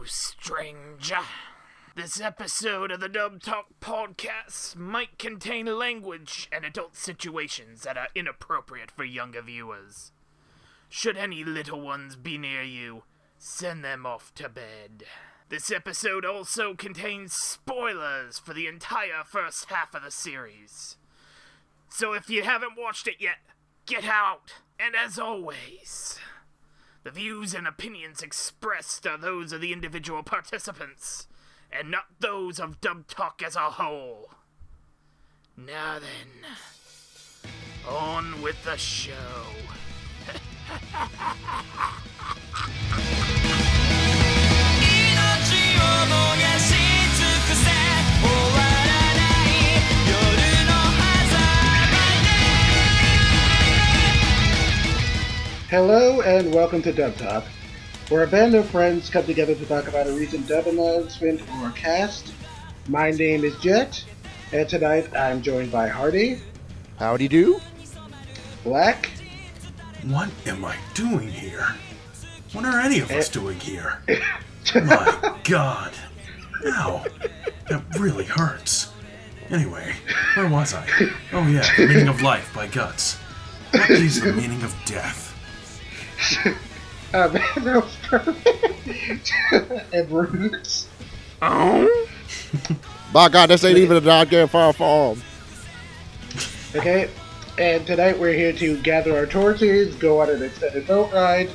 stranger. This episode of the Dub Talk podcast might contain language and adult situations that are inappropriate for younger viewers. Should any little ones be near you, send them off to bed. This episode also contains spoilers for the entire first half of the series. So if you haven't watched it yet, get out. And as always, the views and opinions expressed are those of the individual participants, and not those of Dub Talk as a whole. Now then, on with the show. Hello and welcome to Dub Talk, where a band of friends come together to talk about a recent dub announcement or cast. My name is Jet, and tonight I'm joined by Hardy. Howdy do. Black. What am I doing here? What are any of us doing here? My God. Ow. That really hurts. Anyway, where was I? Oh yeah, The Meaning of Life by Guts. What is the meaning of death? That was perfect. And Roots. Oh? By God, this ain't even a goddamn far farm. Okay, and tonight we're here to gather our torches, go on an extended boat ride,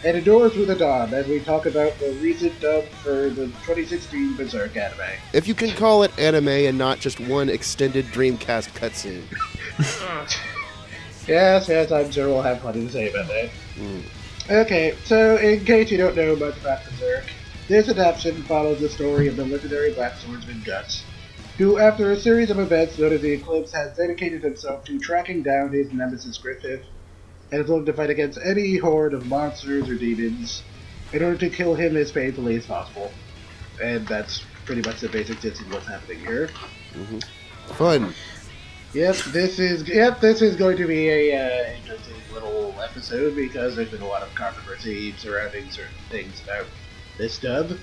and endure through the dawn as we talk about the recent dub for the 2016 Berserk anime. If you can call it anime and not just one extended Dreamcast cutscene. Yes, I'm sure we'll have plenty to say about that. Okay, so in case you don't know much about Berserk, this adaptation follows the story of the legendary Black Swordsman Guts, who, after a series of events known as the Eclipse, has dedicated himself to tracking down his nemesis Griffith, and is willing to fight against any horde of monsters or demons in order to kill him as painfully as possible. And that's pretty much the basic gist of what's happening here. Fun. Yep, this is going to be a interesting little episode because there's been a lot of controversy surrounding certain things about this dub.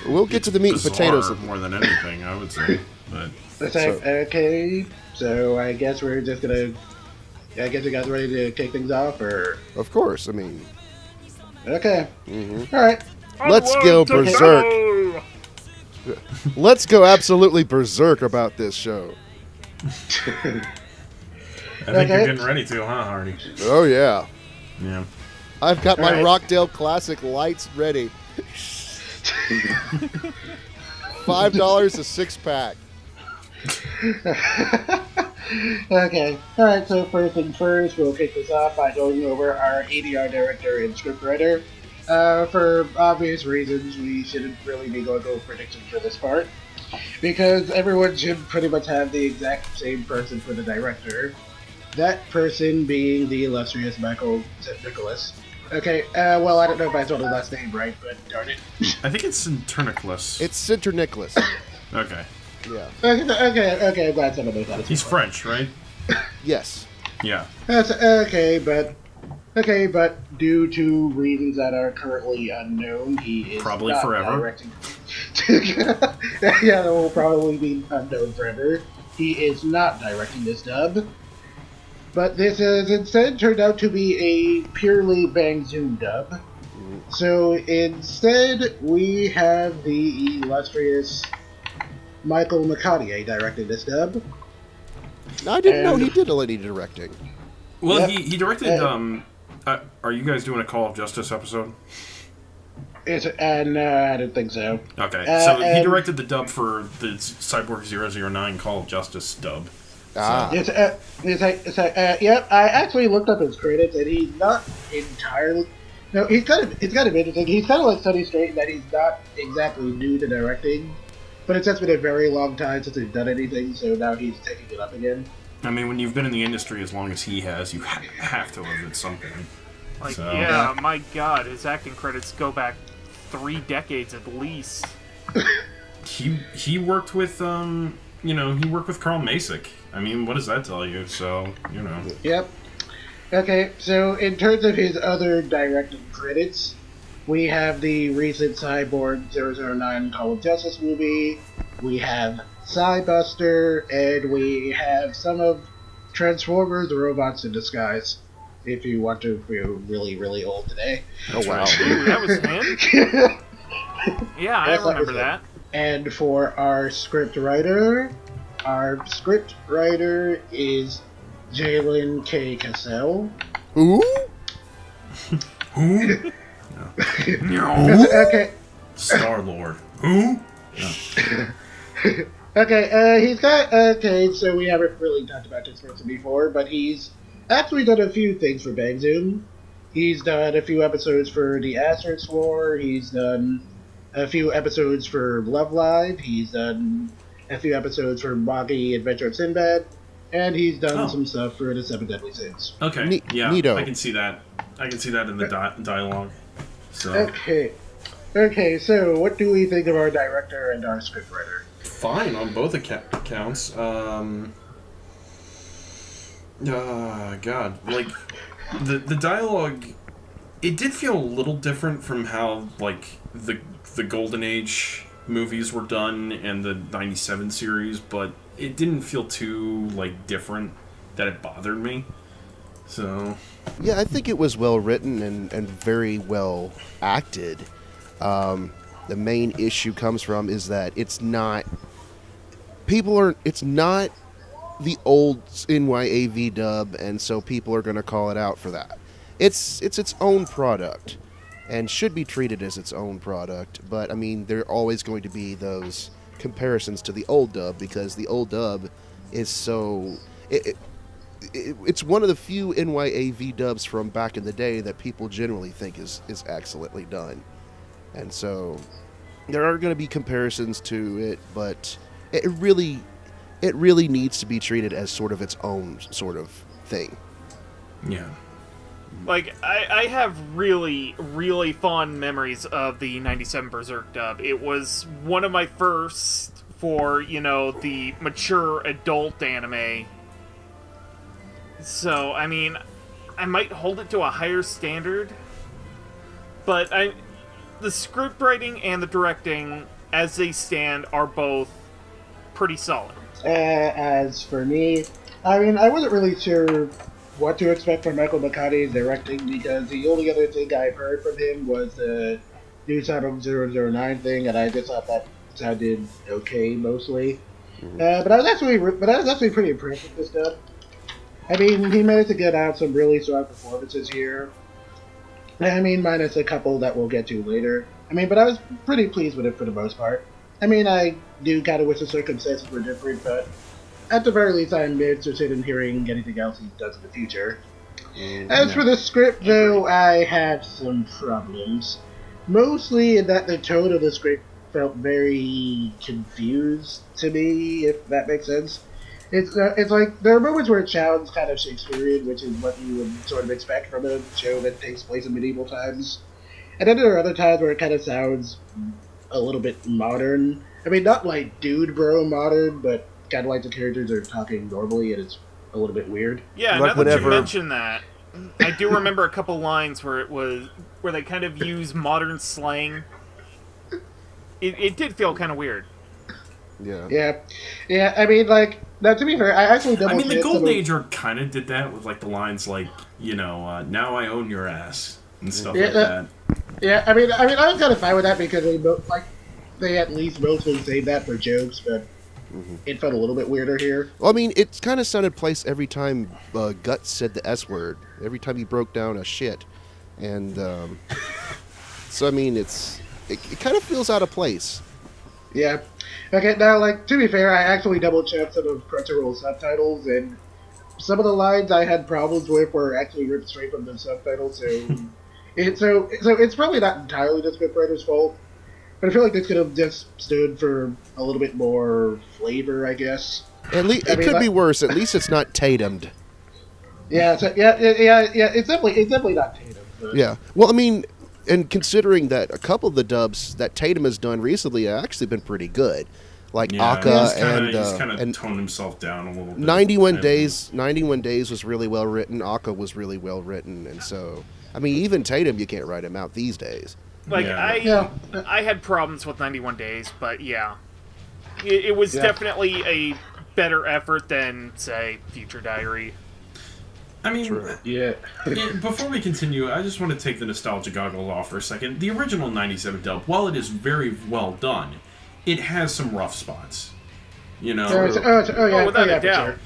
We'll get to the meat and potatoes of more than anything, I would say. But okay, so I guess we're just gonna. I guess you guys ready to kick things off, or? Of course, I mean. Okay. All right. Let's go berserk. Let's go absolutely berserk about this show. I think you're getting ready to, huh, Hardy? Oh yeah. Yeah. I've got my right. Rockdale Classic lights ready. $5 a 6-pack. Okay. All right. So first things first, we'll kick this off by going over our ADR director and scriptwriter. For obvious reasons, we shouldn't really be going over predictions for this part, because everyone should pretty much have the exact same person for the director. That person being the illustrious Michael Nicholas. Okay, well, I don't know if I told his last name right, but darn it. I think it's Internicholas. It's Sinter Nicholas. Okay. Yeah. Okay, I'm glad someone knows how to He's speak French, right? Yes. Yeah. That's okay, but due to reasons that are currently unknown, he is Probably not forever. directing. Yeah, that will probably be unknown forever. He is not directing this dub, but this has instead turned out to be a purely Bang Zoom dub. So instead, we have the illustrious Michael McConaughey directing this dub. I didn't know he did any directing. Well, Yep. he directed. Are you guys doing a Call of Justice episode? No, I don't think so. Okay, so he directed the dub for the Cyborg 009 Call of Justice dub. Ah. Yep, I actually looked up his credits, and he's not entirely... No, it's kind of interesting. He's kind of like Sonny Straight in that he's not exactly new to directing, but it's just been a very long time since he's done anything, so now he's taking it up again. I mean, when you've been in the industry as long as he has, you have to have at something. Like, So. yeah, my God, his acting credits go back 3 decades at least. He worked with he worked with Carl Masick. I mean, what does that tell you? So, Yep. Okay, so in terms of his other directing credits, We have the recent Cyborg 009 Call of Justice movie. We have Cybuster, and we have some of Transformers: Robots in Disguise. If you want to feel really, really old today. Oh wow! Ooh, that was him. Yeah, I remember that. And for our script writer is Jalen K. Cassell. Who? Who? No. Okay. Star-Lord. Who? No. Okay, he's got, okay, so we haven't really talked about this person before, but he's actually done a few things for Bang Zoom. He's done a few episodes for The Asterisk War, he's done a few episodes for Love Live, he's done a few episodes for Nagi Adventure of Sinbad, and he's done some stuff for The Seven Deadly Sins. Okay, yeah, Neato. I can see that. I can see that in the dialogue. So. Okay, so what do we think of our director and our scriptwriter? Fine on both accounts. God, like the dialogue, it did feel a little different from how like the Golden Age movies were done and the '97 series, but it didn't feel too like different that it bothered me. So yeah, I think it was well written and very well acted. The main issue comes from is that it's not the old NYAV dub, and so people are going to call it out for that. It's its own product and should be treated as its own product, but I mean there are always going to be those comparisons to the old dub because the old dub is so it's one of the few NYAV dubs from back in the day that people generally think is excellently done. And so there are going to be comparisons to it, but it really needs to be treated as sort of its own sort of thing. yeah. Like, I have really, really fond memories of the 97 Berserk dub. It was one of my first for, the mature adult anime. So, I mean, I might hold it to a higher standard, but the script writing and the directing, as they stand, are both pretty solid. As for me, I mean, I wasn't really sure what to expect from Michael McCarthy's directing because the only other thing I've heard from him was the new Cyberpunk 009 thing, and I just thought that sounded okay mostly. Mm-hmm. But I was actually pretty impressed with this stuff. I mean, he managed to get out some really strong performances here. I mean, minus a couple that we'll get to later. I mean, but I was pretty pleased with it for the most part. I mean, I do kind of wish the circumstances were different, but at the very least, I'm interested in hearing anything else he does in the future. As for the script, though, I had some problems. Mostly in that the tone of the script felt very confused to me, if that makes sense. It's like, there are moments where it sounds kind of Shakespearean, which is what you would sort of expect from a show that takes place in medieval times. And then there are other times where it kind of sounds a little bit modern. I mean, not like dude bro modern, but kind of like the characters are talking normally and it's a little bit weird. Yeah, like now that you mention that, I do remember a couple lines where they kind of use modern slang. It did feel kind of weird. Yeah. Yeah, I mean, like, now to be fair, I actually I mean, the Golden Age kind of did that with like the lines like, now I own your ass and stuff like that. Yeah, I mean, I was kind of fine with that because they at least mostly say that for jokes, but it felt a little bit weirder here. Well, I mean, it kind of sounded place every time Guts said the S word. Every time he broke down a shit, and so I mean, it kind of feels out of place. Yeah. Okay, now, like, to be fair, I actually double-checked some of Crunchyroll subtitles, and some of the lines I had problems with were actually ripped straight from the subtitles, so it's probably not entirely the scriptwriter's fault, but I feel like this could have just stood for a little bit more flavor, I guess. It could be worse. At least it's not Tatumed. Yeah, it's definitely not Tatum. But... Yeah. Well, I mean, and considering that a couple of the dubs that Tatum has done recently have actually been pretty good, like Akka he's kind of toned himself down a little bit. 91 Days was really well written. Akka was really well written, and so I mean, even Tatum, you can't write him out these days. Like, Yeah. I had problems with 91 Days, but yeah. It was definitely a better effort than, say, Future Diary. I mean, Before we continue, I just want to take the nostalgia goggles off for a second. The original 97 dub, while it is very well done, it has some rough spots. You know? Without a doubt.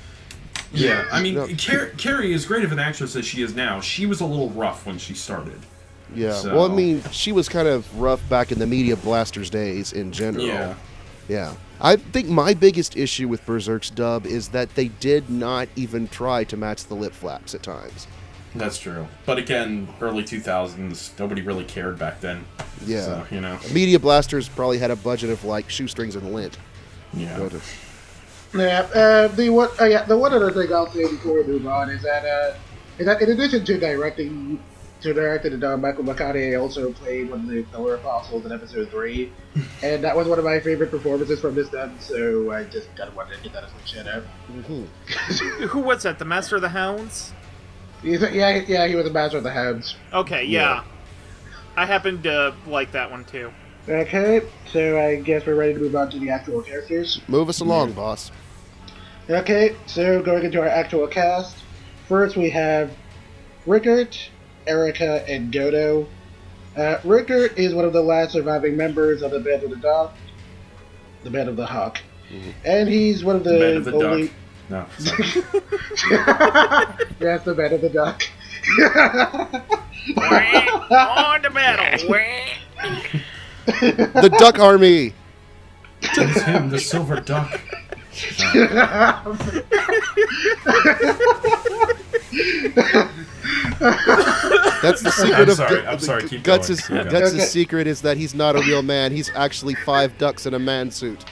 Yeah, I mean, Carrie, as great of an actress as she is now, she was a little rough when she started. Yeah, So. well, I mean, she was kind of rough back in the Media Blasters days in general. Yeah. I think my biggest issue with Berserk's dub is that they did not even try to match the lip flaps at times. That's true. But again, early 2000s, nobody really cared back then. Yeah. So, you know. Media Blasters probably had a budget of, like, shoestrings and lint. Yeah. The one other thing I'll say before we move on is that in addition to directing the dub, Michael McConaughey also played one of the Pillar Apostles in episode 3, and that was one of my favorite performances from this dub. So I just kind of wanted to get that as a shout out. Mm-hmm. Who was that? The Master of the Hounds? He was a Master of the Hounds. Okay, yeah. I happen to like that one too. Okay, so I guess we're ready to move on to the actual characters. Move us along, boss. Okay, so going into our actual cast, first we have Rickert, Erica, and Godo. Rickert is one of the last surviving members of the Band of the Hawk. Mm-hmm. And he's one of the Band of the only... Duck. No. Sorry. Yes, the Band of the Duck. On the battle! The Duck Army! It's him, the Silver Duck. That's the secret I'm sorry, keep Guts' going. Guts' secret is that he's not a real man. He's actually 5 ducks in a man suit.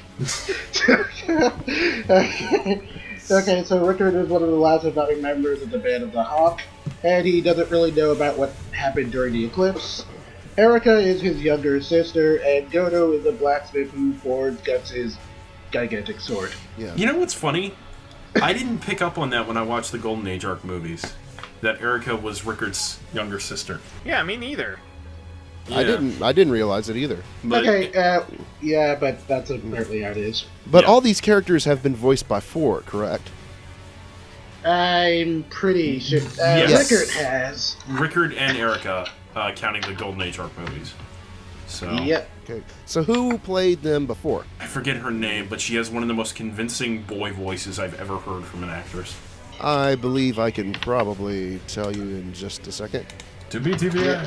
Okay, so Rickert is one of the last surviving members of the Band of the Hawk, and he doesn't really know about what happened during the eclipse. Erica is his younger sister, and Godo is a blacksmith who forged Guts' gigantic sword. Yeah. You know what's funny? I didn't pick up on that when I watched the Golden Age arc movies. That Erica was Rickert's younger sister. Yeah, me neither. Yeah. I didn't realize it either. But but that's apparently how it is. But all these characters have been voiced by 4, correct? I'm pretty sure. Yes. Rickert has. Rickert and Erica, counting the Golden Age arc movies. So. Yep. Okay. So who played them before? I forget her name, but she has one of the most convincing boy voices I've ever heard from an actress. I believe I can probably tell you in just a second. To be TVA.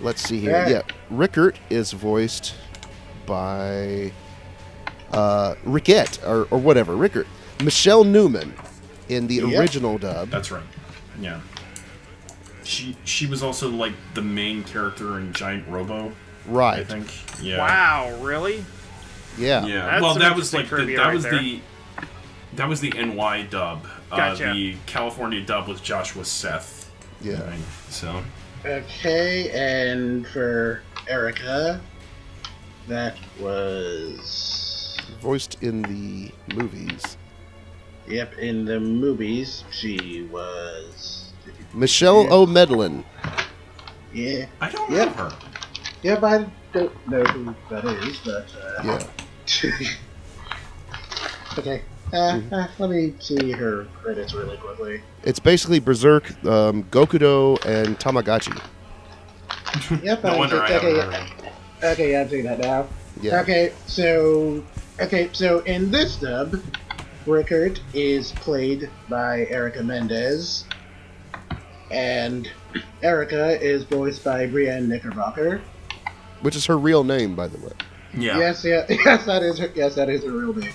Let's see here. Yeah, Rickert is voiced by Rickert or whatever. Rickert. Michelle Newman in the original dub. That's right. Yeah. She was also like the main character in Giant Robo. Right. I think. Yeah. Wow, really? Yeah. Yeah. That's well, some that was interesting like trivia that was the NY dub. Gotcha. The California dub was Joshua Seth. Yeah. Right? So. Okay, and for Erica, that was... Voiced in the movies. Yep, in the movies, she was... Michelle O'Medlin. Yeah. I don't know her. Yep, I don't know who that is, but... Yeah. Okay. Let me see her credits really quickly. It's basically Berserk, Gokudo, and Tamagotchi. Yep, No wonder I haven't heard of her. Okay, I'm seeing that now. Yeah. Okay, so in this dub, Rickert is played by Erica Mendez, and Erica is voiced by Brienne Knickerbocker. Which is her real name, by the way. Yeah. Yes, that is her real name.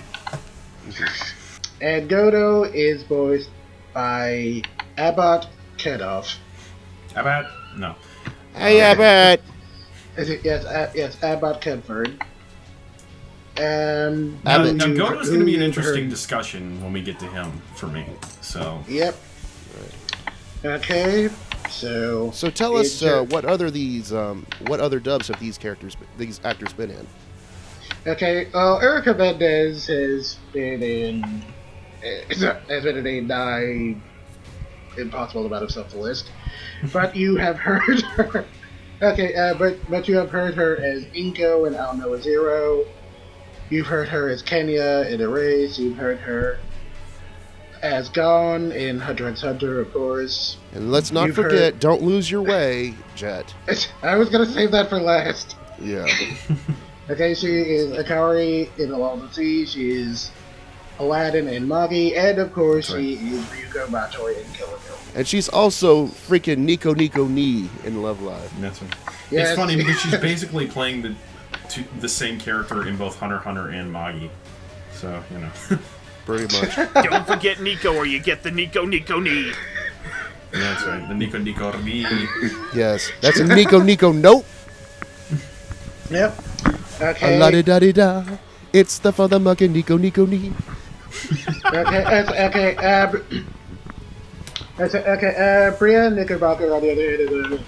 And Godo is voiced by Abbott Kedoff. Abbott? No. Hey, Abbott! Yes, Abbott Kedford. Now Godo's going to be an interesting discussion when we get to him, for me. So. Yep. Okay, so. So tell us what other dubs have these actors been in? Okay, well, Erica Mendez has been in a nigh impossible amount of stuff to list, but you have heard her. Okay, but you have heard her as Inko in I'll Know a Zero. You've heard her as Kenya in Erase. You've heard her as Gon in Hunter x Hunter, of course. And let's not forget, Don't Lose Your Way, Jet. I was gonna save that for last. Yeah. Okay, she is Akari in Along the Sea. She is Aladdin in Nagi, and of course she is Ryuko Matoi in Kill la Kill. And she's also freaking Nico Ni in Love Live. That's right. Yes. It's funny because she's basically playing the same character in both Hunter x Hunter and Magi. So, you know. Pretty much. Don't forget Nico or you get the Nico Ni. That's right. The Nico Ni. Yes. That's a Nico Nope. Yep. Okay. La-di-da-di-da. It's the father mucking Nico Ni. Okay. Bria Knickerbocker, on the other hand,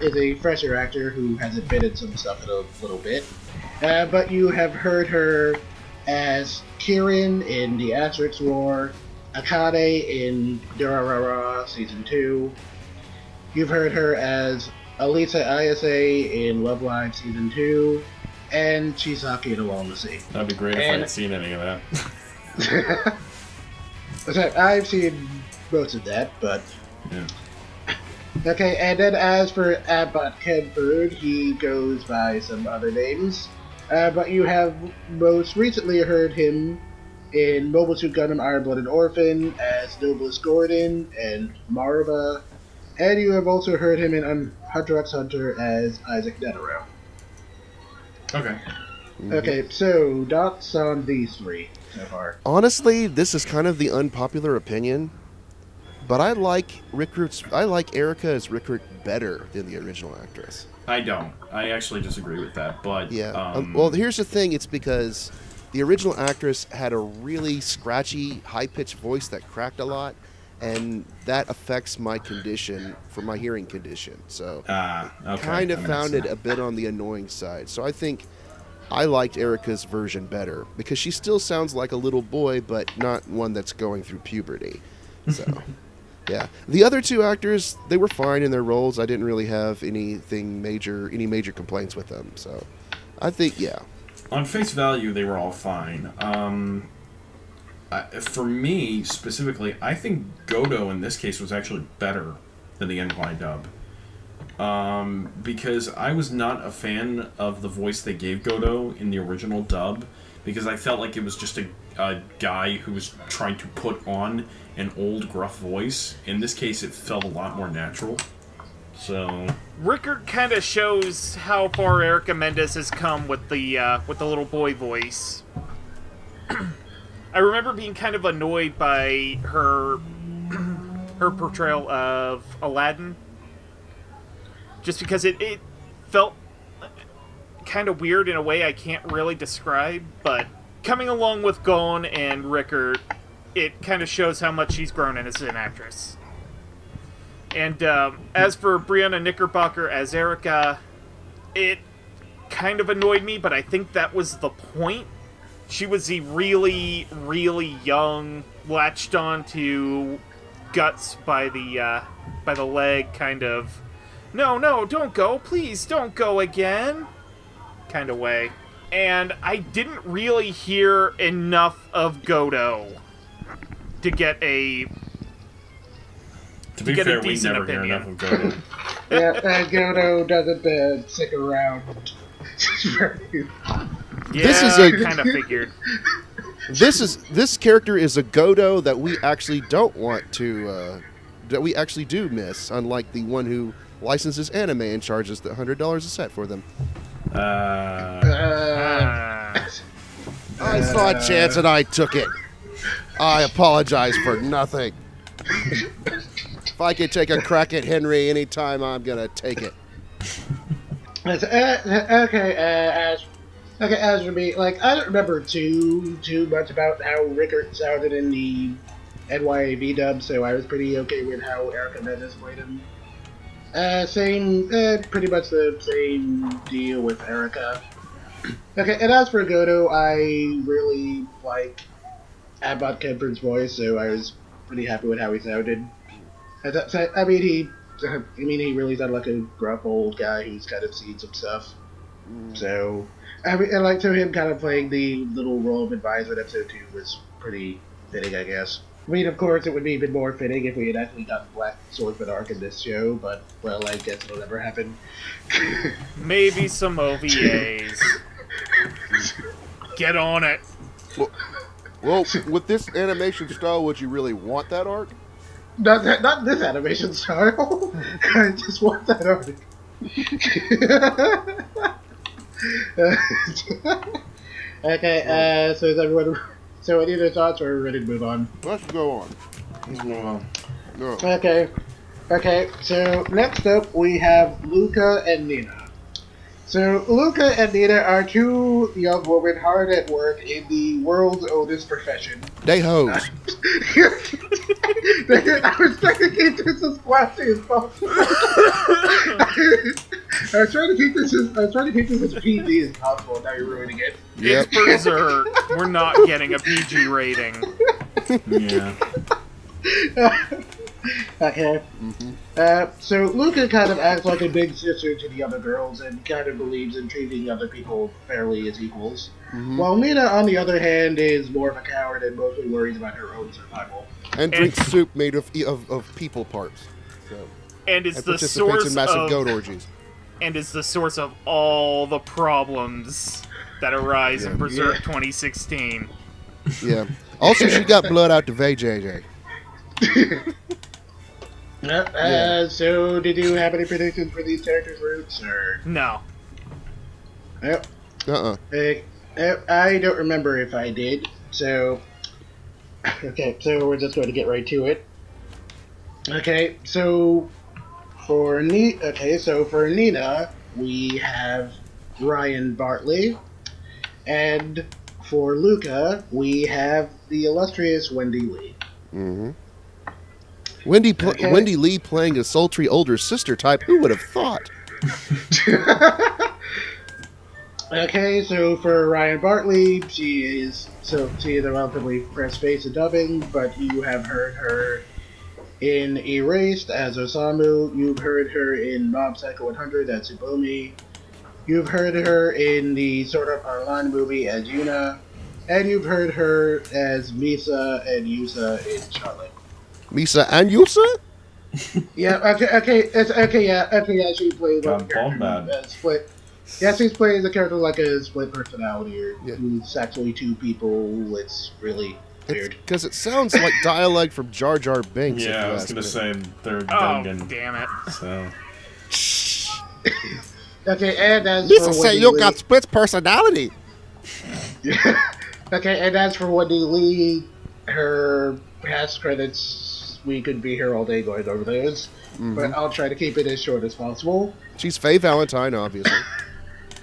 is a fresher actor who hasn't been in some stuff in a little bit. But you have heard her as Kirin in The Asterix War, Akane in Durarara Season 2. You've heard her as Elisa Ayase in Love Live Season 2, and Chisaki in Along the Sea. That'd be great if I had seen any of that. So I've seen most of that, but... Yeah. Okay, and then as for Abbott Kenford, he goes by some other names. But you have most recently heard him in Mobile Suit Gundam Iron Blooded Orphan as Noblest Gordon and Maruba. And you have also heard him in Hunter x Hunter as Isaac Netero. Okay. Okay, so dots on these three so far. Honestly, this is kind of the unpopular opinion, but I like Erica as Rickert better than the original actress. I don't. I actually disagree with that, but... Yeah. Well, here's the thing. It's because the original actress had a really scratchy, high-pitched voice that cracked a lot, and that affects my condition, for my hearing condition. So okay. kind of found it a bit on the annoying side. So I think I liked Erica's version better, because she still sounds like a little boy, but not one that's going through puberty. So... Yeah, the other two actors, they were fine in their roles. I didn't really have any major complaints with them. So, I think, yeah. On face value, they were all fine. For me, specifically, I think Godo in this case was actually better than the NY dub. Because I was not a fan of the voice they gave Godo in the original dub, because I felt like it was just a guy who was trying to put on an old gruff voice. In this case, it felt a lot more natural. So Rickert kind of shows how far Erica Mendes has come with the little boy voice. I remember being kind of annoyed by her portrayal of Aladdin, just because it felt kind of weird in a way I can't really describe, but coming along with Gon and Rickert, it kind of shows how much she's grown as an actress. And as for Brianna Knickerbocker as Erica, it kind of annoyed me, but I think that was the point. She was the really, really young, latched on to guts by the leg kind of, no, don't go, please don't go again, kind of way. And I didn't really hear enough of Godo to get a To be fair, we never hear enough of Godo. Yeah, Godo doesn't stick around. Yeah, This is I kind of figured. This character is a Godo that we actually don't want to, that we actually do miss, unlike the one who licenses anime and charges the $100 a set for them. Ah. I saw a chance and I took it. I apologize for nothing. If I could take a crack at Henry anytime, I'm gonna take it. As for me, like, I don't remember too much about how Rickert sounded in the NYAV dub, so I was pretty okay with how Erica Mendes played him. Pretty much the same deal with Erica. Okay, and as for Godo, I really like Abbott Kemper's voice, so I was pretty happy with how he sounded. I mean, he I mean, he really sounded like a gruff old guy who's kind of seen some stuff. So, I mean, and like, so him kind of playing the little role of advisor in episode 2 was pretty fitting, I guess. I mean, of course, it would be even more fitting if we had actually gotten Black Swordsman arc in this show, but, well, I guess it'll never happen. Maybe some OVAs. Get on it. Well, with this animation style, would you really want that arc? Not this animation style. I just want that arc. Okay, so is everyone... So any other thoughts, or are we ready to move on? Let's go on. Let's move on. No. Okay, so next up we have Luca and Nina. So Luca and Nina are two young women hard at work in the world's oldest profession. They hoes. I was trying to keep this as classy as possible. I was trying to keep this as PG as possible. Now you're ruining it. Yep. It's Berserk. We're not getting a PG rating. Yeah. Okay. So Luca kind of acts like a big sister to the other girls and kind of believes in treating other people fairly as equals. While Nina, on the other hand, is more of a coward and mostly worries about her own survival. And drinks soup made of people parts. So. And it's And the participates source in massive of goat orgies. and is the source of all the problems that arise in Berserk Yeah. 2016. Yeah. Also, she got blood out to VJJ. So did you have any predictions for these characters' roots, or? No. Yep. Uh-uh. I don't remember if I did, so... Okay, so we're just going to get right to it. Okay, so for Nina, we have Ryan Bartley, and for Luca, we have the illustrious Wendy Lee. Wendy Lee playing a sultry older sister type. Who would have thought? Okay, so for Ryan Bartley, she is a relatively fresh face of dubbing, but you have heard her in Erased as Osamu, you've heard her in Mob Psycho 100 as Tsubumi, you've heard her in the Sword Art Online movie as Yuna, and you've heard her as Misa and Yusa in Charlotte. Misa and Yusa? Yeah, yeah, she plays like a character split. Yeah, she's playing the character like a split personality, or who's actually two people. It's really weird. Because it sounds like dialogue from Jar Jar Binks. Yeah, I was gonna say they're Oh, Gungan. damn it. So. Okay, and as Lisa for say Wendy you Lee, got split personality. okay, and as for Wendy Lee, her past credits, we could be here all day going over those, but I'll try to keep it as short as possible. She's Faye Valentine, obviously.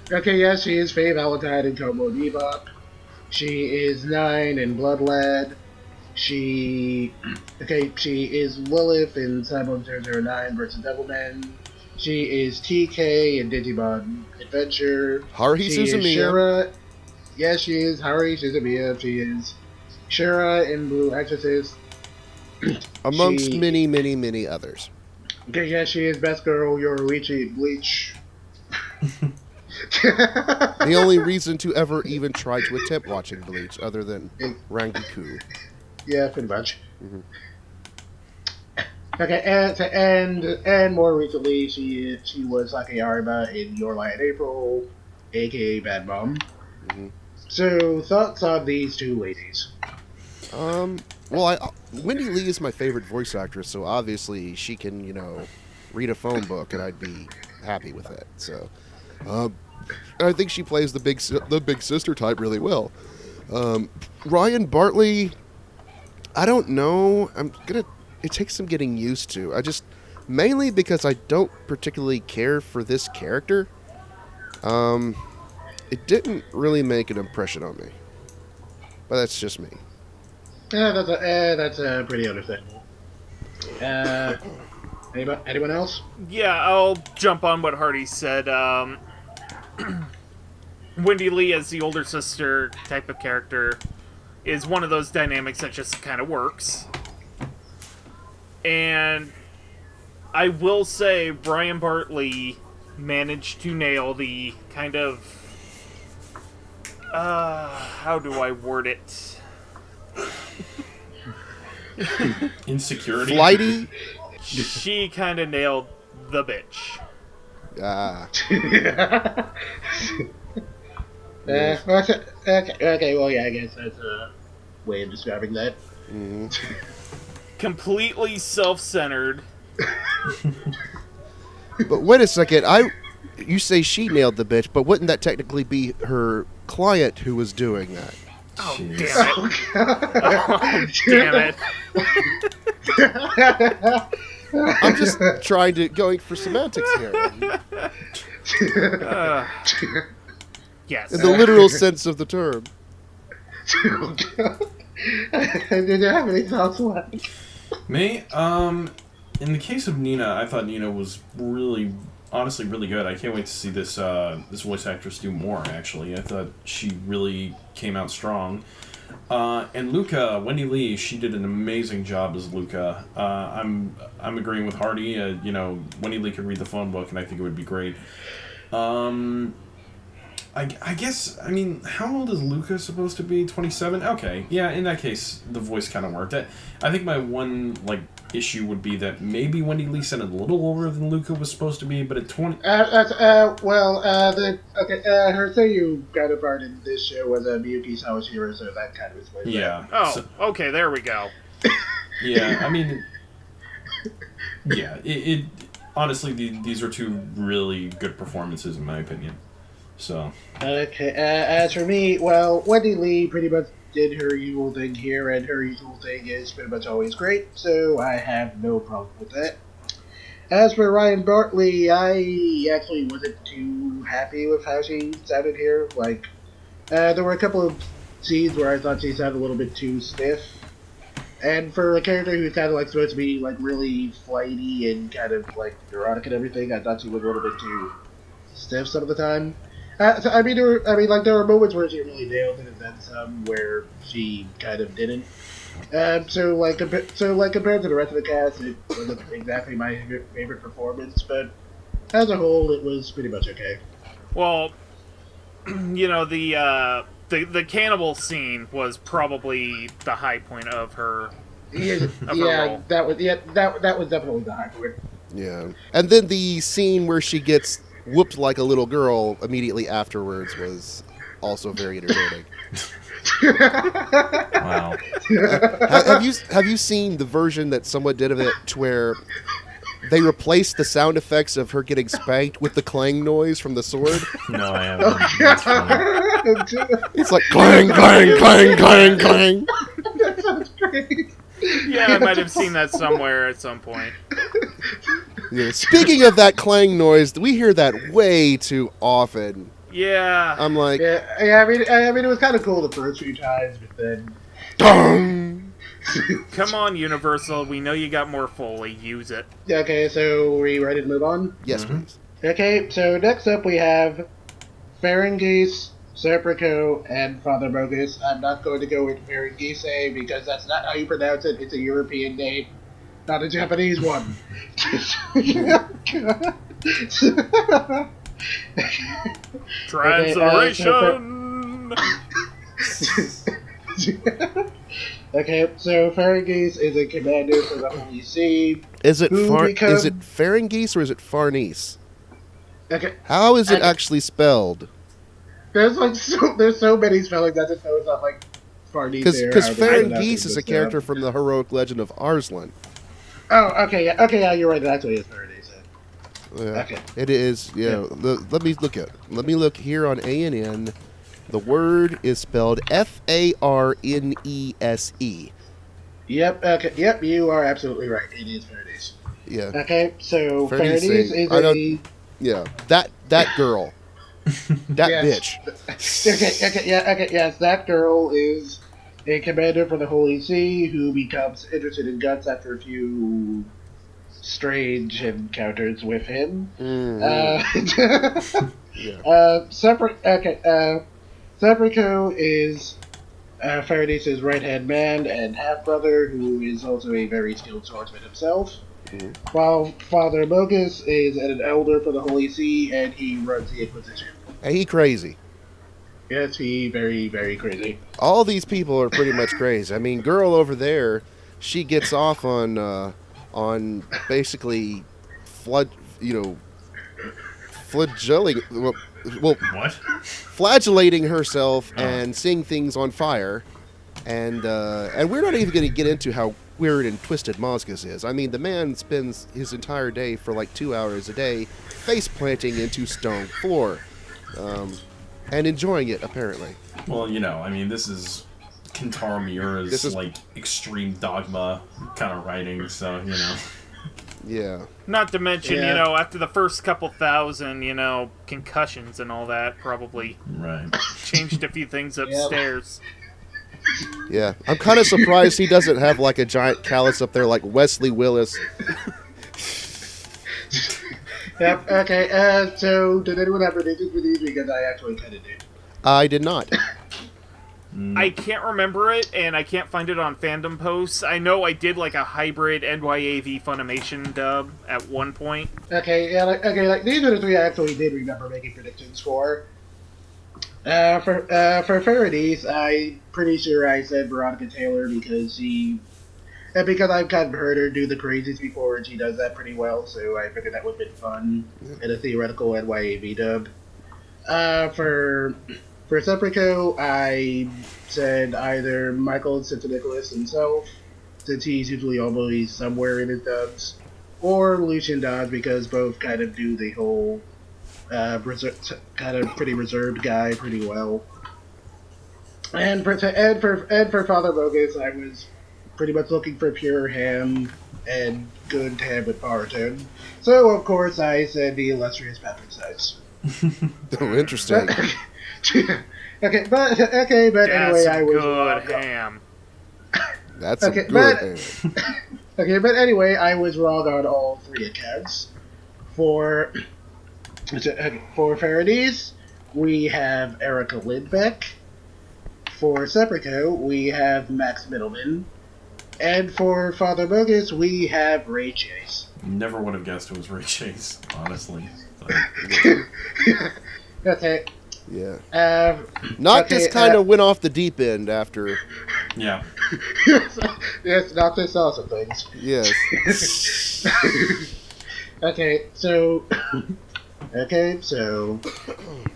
Okay, yes, she is Faye Valentine in Tomo Bebop. She is 9 in Blood Lad. She is Lilith in Cyborg 009 vs. Devilman. She is TK in Digimon Adventure. Haruhi She is Suzumiya. Shira. Yes, she is Haruhi Suzumiya. She is Shira in Blue Exorcist. Amongst many, many, many others. Okay, yes, she is Best Girl Yoruichi in Bleach. The only reason to ever even try to attempt watching Bleach, other than Rangiku. Yeah, pretty much. Okay, and more recently, she was Sakayarima in Your Lie in April, aka Bad Mom. So, thoughts on these two ladies? Well, Wendy Lee is my favorite voice actress, so obviously she can, read a phone book, and I'd be happy with it. So, I think she plays the big sister type really well. Ryan Bartley, I don't know. It takes some getting used to. Mainly because I don't particularly care for this character. It didn't really make an impression on me. But that's just me. Yeah, that's pretty understandable. Anyone else? Yeah, I'll jump on what Hardy said. Wendy Lee as the older sister type of character is one of those dynamics that just kind of works. And I will say Brian Bartley managed to nail the kind of... how do I word it? Insecurity? Flighty? She kind of nailed the bitch. Ah. Okay, well, yeah, I guess that's a way of describing that. Mm-hmm. Completely self-centered. But wait a second, you say she nailed the bitch, but wouldn't that technically be her client who was doing that? Oh, Jeez. damn it. I'm just going for semantics here. Yes. In the literal sense of the term. Did you have any thoughts left? Me? In the case of Nina, I thought Nina was honestly really good. I can't wait to see this voice actress do more, actually. I thought she really came out strong. And Luca, Wendy Lee, she did an amazing job as Luca. I'm agreeing with Hardy. Wendy Lee could read the phone book, and I think it would be great. I guess, how old is Luca supposed to be? 27? Okay, yeah, in that case, the voice kind of worked. I think my one, issue would be that maybe Wendy Lee sounded a little older than Luca was supposed to be, but at 20... her Seiyu counterpart in this show was Miyuki Sawashiro, so that kind of explains yeah. Oh, okay, there we go. Yeah, yeah, it honestly, these are two really good performances, in my opinion. So. Okay, as for me, well, Wendy Lee pretty much did her usual thing here, and her usual thing is pretty much always great, so I have no problem with that. As for Ryan Bartley, I actually wasn't too happy with how she sounded here. There were a couple of scenes where I thought she sounded a little bit too stiff. And for a character who's kind of supposed to be really flighty and kind of neurotic and everything, I thought she was a little bit too stiff some of the time. There were moments where she really nailed it, and then some where she kind of didn't. Compared to the rest of the cast, it wasn't exactly my favorite performance, but as a whole, it was pretty much okay. Well, the cannibal scene was probably the high point of her. Her role. That was definitely the high point. Yeah, and then the scene where she gets whooped like a little girl immediately afterwards was also very entertaining. Wow. Have you seen the version that someone did of it where they replaced the sound effects of her getting spanked with the clang noise from the sword? No, I haven't. That's funny. It's like clang, clang, clang, clang, clang. That sounds great. Yeah, I might have seen that somewhere at some point. Yeah, speaking of that clang noise, we hear that way too often. Yeah. I'm like... Yeah, it was kind of cool the first few times, but then... Dong! Come on, Universal. We know you got more Foley. Use it. Okay, so are we ready to move on? Yes, please. Okay, so next up we have Farnese, Serpico, and Father Mozgus. I'm not going to go with Farnese because that's not how you pronounce it. It's a European name, not a Japanese one. Translation! Okay, so Farnese is a commander for the Holy See. Is it Farnese or is it Farnese? Okay. How is it actually spelled? There's so many spellings that just know it's not Farnese. Because Farnese is a character from the heroic legend of Arslan. Oh, okay, yeah, you're right. That's what it is, Farnese. Yeah, okay. It is. Yeah. Let me look here on ANN. The word is spelled Farnese. Yep. Okay. Yep. You are absolutely right. It is Farnese. Yeah. Okay. So Farnese is a. Yeah. That girl. That bitch. Okay. Yes. That girl is a commander for the Holy See who becomes interested in guts after a few strange encounters with him. Mm-hmm. Serpico is Farnase's right-hand man and half-brother, who is also a very skilled swordsman himself. while Father Mozgus is an elder for the Holy See, and he runs the Inquisition. And he crazy. Yes, he very, very crazy. All these people are pretty much crazy. I mean, girl over there, she gets off on basically flagellating. Well, What? flagellating herself and seeing things on fire, and we're not even going to get into how weird and twisted Mozgus is. I mean, the man spends his entire day for like 2 hours a day face planting into stone floor, and enjoying it apparently. Well, I mean, this is Kentaro Miura's like extreme dogma kind of writing, so Yeah. Not to mention, Yeah. After the first couple thousand, concussions and all that, probably Right. changed a few things upstairs. Yeah, I'm kind of surprised he doesn't have like a giant callus up there like Wesley Willis. Yep, okay, so did anyone have predictions for these? Because I actually kind of did. I did not. I can't remember it, and I can't find it on fandom posts. I know I did like a hybrid NYAV Funimation dub at one point. Okay, yeah, like these are the three I actually did remember making predictions for. For Farnese, I'm pretty sure I said Veronica Taylor because I've kind of heard her do the crazies before, and she does that pretty well, so I figured that would have been fun in a theoretical NYAV dub. For Serpico, I said either Michael Sinternicholas himself, since he's usually always somewhere in his dubs, or Lucian Dodge, because both kind of do the whole kind of pretty reserved guy pretty well. And for Father Mozgus, I was pretty much looking for pure ham and good ham with power tone. So of course I said the illustrious Patrick Sides. Oh, interesting. But anyway, I was good ham. That's a good ham. Okay, but anyway, I was wrong on all three accounts. For Farnese, we have Erica Lindbeck. For Serpico, we have Max Middleman. And for Father Mozgus, we have Ray Chase. Never would have guessed it was Ray Chase, honestly. Okay. Yeah. Noctis kind of went off the deep end after. Yeah. Yes, Noctis saw some things. Yes. Okay, so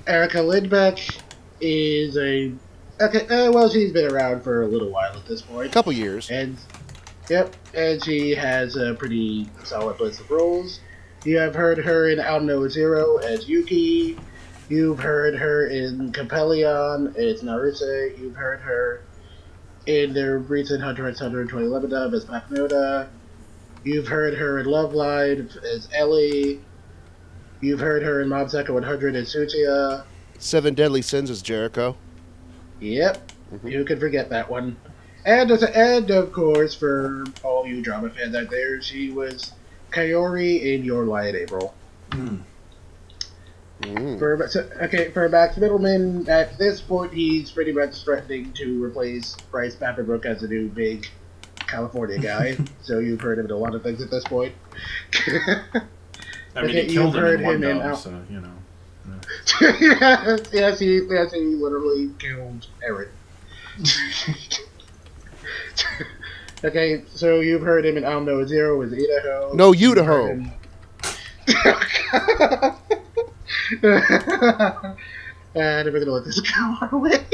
Erica Lindbeck is she's been around for a little while at this point. A couple years. And she has a pretty solid list of roles. You have heard her in Alno Zero as Yuki. You've heard her in Capellion as Naruse. You've heard her in the recent Hunter x Hunter 2011 dub as Mapnoda. You've heard her in Love Live as Ellie. You've heard her in Mob Psycho 100 as Tsuchiya. Seven Deadly Sins as Jericho. Yep, you can forget that one. And of course, for all you drama fans out there, she was Kaori in Your Lie in April. For Max Middleman, at this point, he's pretty much threatening to replace Bryce Papenbrook as the new big California guy. So you've heard him in a lot of things at this point. I mean, he killed him in one dub, so, yes, he literally killed Aaron. Okay, so you've heard him in Alno Zero as Idaho. No, Idaho. And we're gonna let this go our way.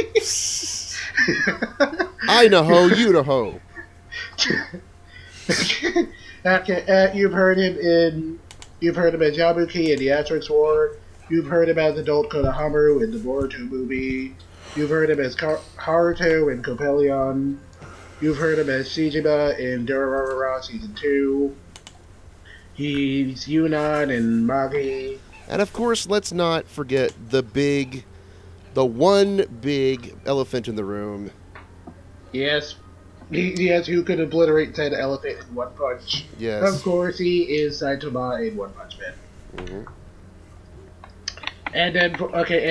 Idaho, Idaho. Okay, you've heard him as Yabuki in the Asterix War. You've heard him as adult Konohamaru in the Boruto movie. You've heard him as Haruto in Coppelion. You've heard him as Shijima in Durarara Season 2. He's Yunan in Magi. And of course, let's not forget the one big elephant in the room. Yes. Who could obliterate 10 elephant in one punch. Yes. Of course, he is Saitama in One Punch Man. Mm-hmm. And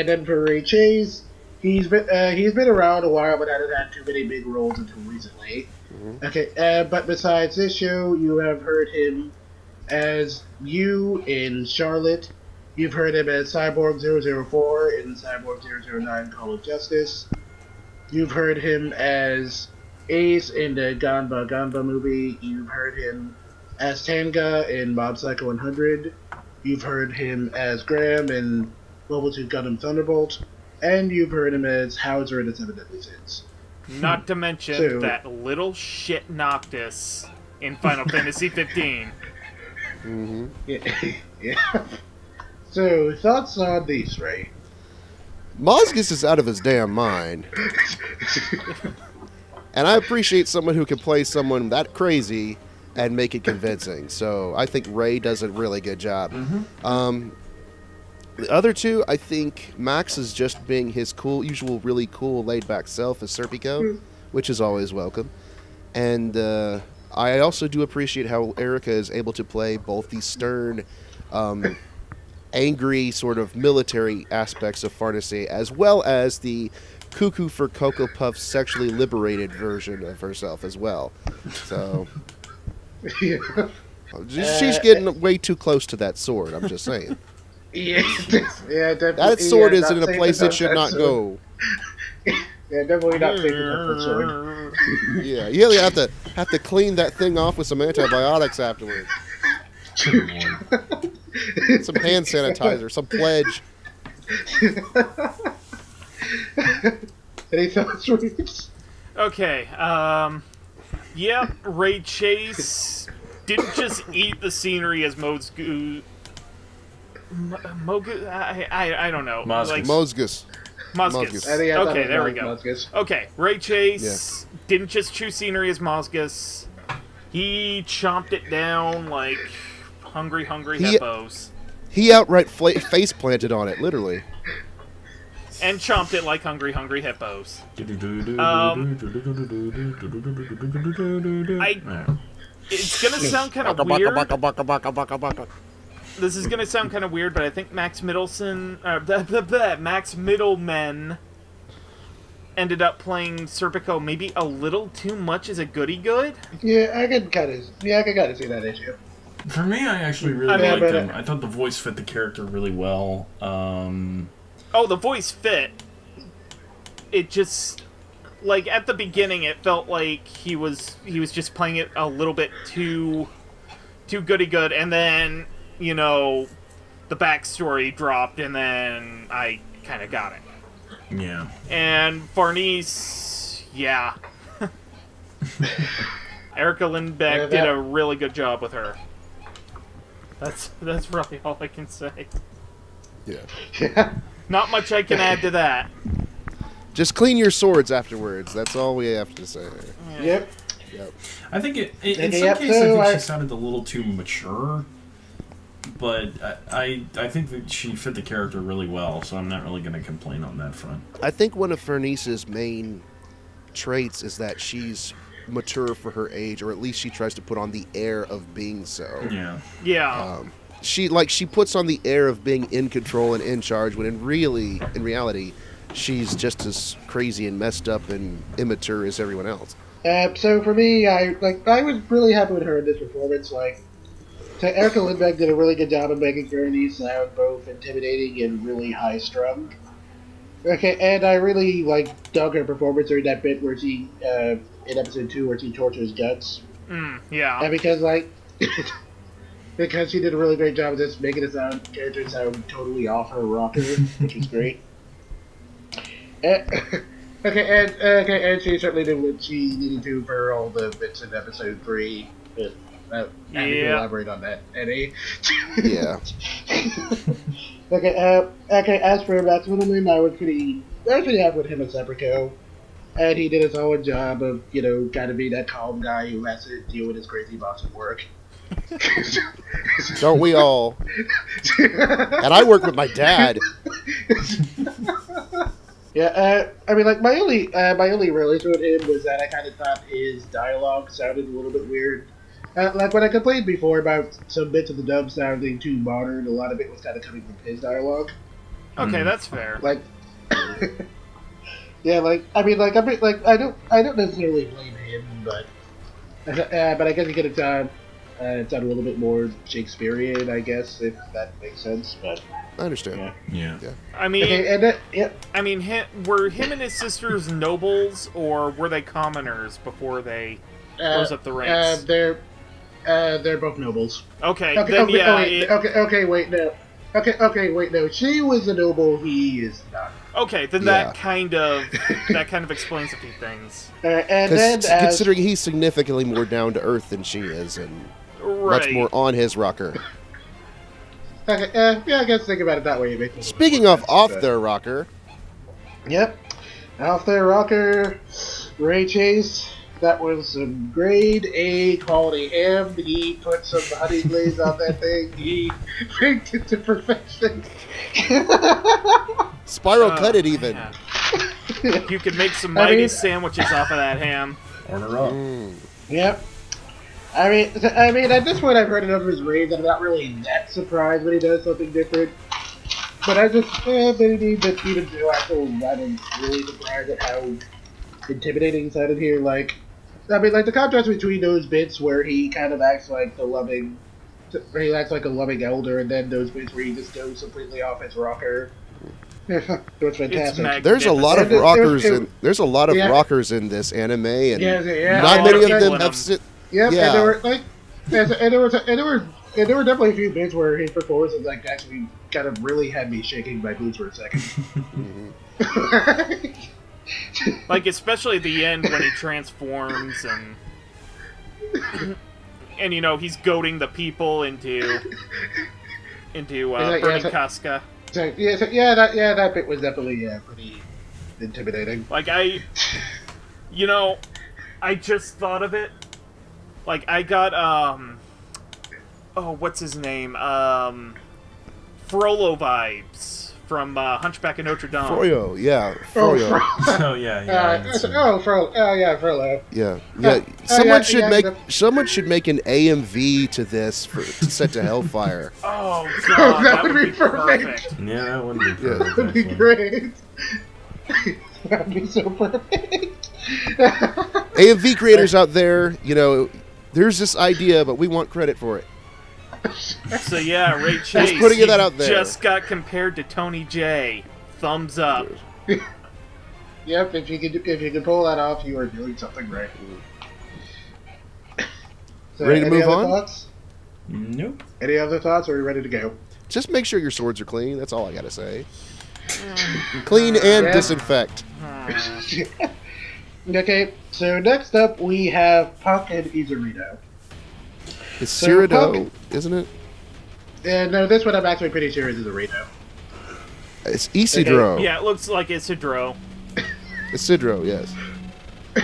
then for Ray Chase, he's been around a while, but hasn't had too many big roles until recently. Mm-hmm. Okay, but besides this show, you have heard him as you in Charlotte. You've heard him as Cyborg 004 in Cyborg 009 Call of Justice. You've heard him as Ace in the Ganba Ganba movie. You've heard him as Tanga in Mob Psycho 100. You've heard him as Graham in Mobile Suit Gundam Thunderbolt. And you've heard him as Hauser in the Seven Deadly Sins. Not to mention that little shit Noctis in Final Fantasy 15. Mm-hmm. Yeah. So, thoughts on these, Ray? Mozgus is out of his damn mind. And I appreciate someone who can play someone that crazy and make it convincing. So I think Ray does a really good job. Mm-hmm. The other two, I think Max is just being his usual really cool, laid-back self as Serpico, which is always welcome. And I also do appreciate how Erica is able to play both the stern, angry sort of military aspects of Farnese, as well as the cuckoo for Cocoa Puffs sexually liberated version of herself as well. So Yeah. she's getting way too close to that sword, I'm just saying. Yeah, definitely. That sword yeah, is in a place it should not go. Yeah, definitely not safe enough for sword. Yeah, you really have to clean that thing off with some antibiotics afterwards. Good lord. Some hand sanitizer, some pledge. Any thoughts, Reeves? Okay, yep, Ray Chase didn't just eat the scenery as Mozgus. I don't know. Mozgus. Like, Mozgus. Mozgus. I think I thought Okay, it there we was go. Mozgus. Okay, Ray Chase didn't just chew scenery as Mozgus. He chomped it down like hungry hippos. He outright face planted on it, literally. And chomped it like hungry hippos. It's gonna sound kind of weird. This is gonna sound kind of weird, but I think Max Middleman ended up playing Serpico maybe a little too much as a goody-good. Yeah, I can kind of see that issue. For me, I actually really liked him. I thought the voice fit the character really well. Oh, the voice fit. It just, like, at the beginning, it felt like he was just playing it a little bit too goody-good, and then, you know, the backstory dropped, and then I kind of got it. Yeah. And Farnese, yeah. Erica Lindbeck did a really good job with her. That's really all I can say. Yeah. Not much I can add to that. Just clean your swords afterwards. That's all we have to say. Yep. I think in some cases I think she sounded a little too mature, but I think that she fit the character really well, so I'm not really going to complain on that front. I think one of Farnese's main traits is that she's mature for her age, or at least she tries to put on the air of being so. Yeah. Yeah. She puts on the air of being in control and in charge, when in reality, she's just as crazy and messed up and immature as everyone else. So for me, I was really happy with her in this performance. So Erica Lindbeck did a really good job of making Farnese sound both intimidating and really high-strung. Okay, and I really dug her performance during that bit where she, in episode 2, where she tortures Guts. Yeah. And because because she did a really great job of just making the character sound totally off her rocker, which was great. And she certainly did what she needed to for all the bits in episode 3. Having to elaborate on that, Eddie. Yeah. Okay, as for Max Middleman, I was pretty happy with him as Serpico. And he did a solid job of, kind of being that calm guy who has to deal with his crazy boss at work. Don't we all? And I work with my dad. Yeah, my only real issue with him was that I kind of thought his dialogue sounded a little bit weird. When I complained before about some bits of the dub sounding too modern, a lot of it was kind of coming from his dialogue. Okay, that's fair. Yeah, I don't necessarily blame him, but I guess he could have done It's a little bit more Shakespearean, I guess, if that makes sense. But I understand. Yeah. I mean, okay, and I mean, were him and his sisters nobles, or were they commoners before they rose up the ranks? they're both nobles. Okay, Okay, then okay, yeah. wait, no. Okay, wait, no. She was a noble. He is not. Okay, then Yeah. that kind of explains a few things. And then, Considering he's significantly more down to earth than she is, and Right. much more on his rocker. okay, yeah, I guess think about it that way. It makes a little Speaking more of sense, off but- their rocker, Yep, off their rocker, Ray Chase. That was some grade A quality ham. He put some honey glaze on that thing. He baked it to perfection. Spiral cut it even. Yeah. You could make some I mighty mean- sandwiches off of that ham. Order up. Yep. I mean, at this point, I've heard enough of his raids. I'm not really that surprised when he does something different. But I just, maybe that even though I'm really surprised at how intimidating he sounded here. Like, I mean, like the contrast between those bits where he kind of acts like a loving elder, and then those bits where he just goes completely off his rocker. It was fantastic. There's a lot of It- it- rockers it- in. There's a lot of yeah. rockers in this anime, and Yeah, not a many lot of of them people have. in Yep, Yeah. and there were like, and there were definitely a few bits where his performances like actually kind of really had me shaking my boots for a second. Like, especially at the end when he transforms and you know, he's goading the people into burning Casca. So that bit was definitely pretty intimidating. Like, I just thought of it. Like, I got, what's his name? Frollo vibes from Hunchback of Notre Dame. Froyo, yeah, Froyo. Oh yeah. Frollo. Yeah. yeah, Someone should make an AMV to this to set to Hellfire. Oh, God, that would be perfect. perfect. Yeah, that would be Yeah. perfect. That would be actually. great. That would be so perfect. AMV creators out there, there's this idea, but we want credit for it. So yeah, Ray Chase Just putting that out there. just got compared to Tony J. Thumbs up. Yep, if you could pull that off, you are doing something right. So, Ready to any move other on? Thoughts? Nope. Any other thoughts? Or are we ready to go? Just make sure your swords are clean. That's all I gotta say. Clean and Yeah. disinfect. Okay, so next up we have Puck and Isidro. It's So, Cyrano, Puck- isn't it? And no, this one I'm actually pretty sure is Isidro. It's Isidro. Yeah, it looks like Isidro. Isidro, yes.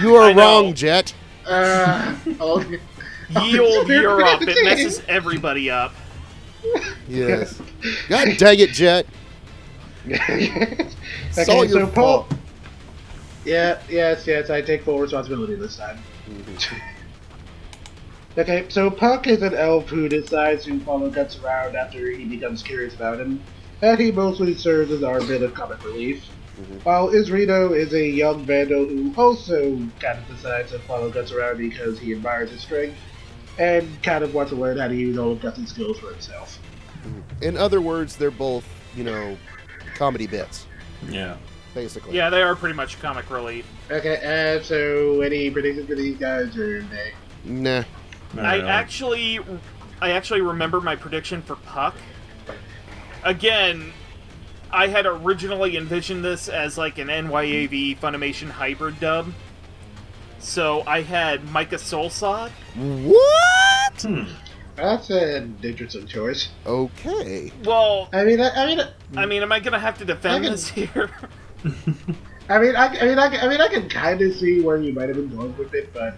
You are I know. wrong, Jet. Oh, Ye old Europe, it messes everybody up. Yes. God dang it, Jet. It's all your fault. Yes, I take full responsibility this time. Okay, so Puck is an elf who decides to follow Guts around after he becomes curious about him, and he mostly serves as our bit of comic relief. While Isidro is a young vandal who also kind of decides to follow Guts around because he admires his strength, and kind of wants to learn how to use all of Guts' skills for himself. In other words, they're both, comedy bits, Yeah. basically. Yeah, they are pretty much comic relief. Okay, so any predictions for these guys, or nay? Nah. I actually remember my prediction for Puck. Again, I had originally envisioned this as like an NYAV Funimation hybrid dub. So I had Micah Soulsod. What? That's an interesting choice. Okay. Well, I mean, am I gonna have to defend I can- this here? I can kind of see where you might have been going with it, but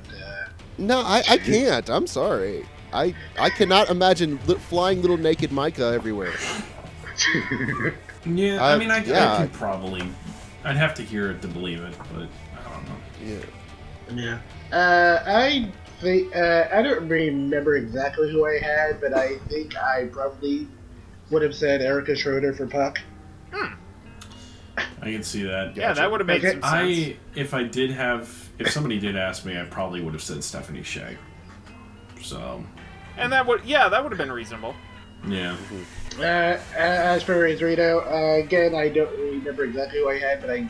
No, I can't. I'm sorry. I cannot imagine flying little naked Micah everywhere. Yeah, I mean, I yeah. could probably. I'd have to hear it to believe it, but I don't know. Yeah. I think I don't remember exactly who I had, but I think I probably would have said Erica Schroeder for Puck. I can see that. Yeah, that would have made Okay. some sense. If somebody did ask me, I probably would have said Stephanie Shea. So, And that would have been reasonable. Yeah. As for Isidro, again, I don't remember exactly who I had, but I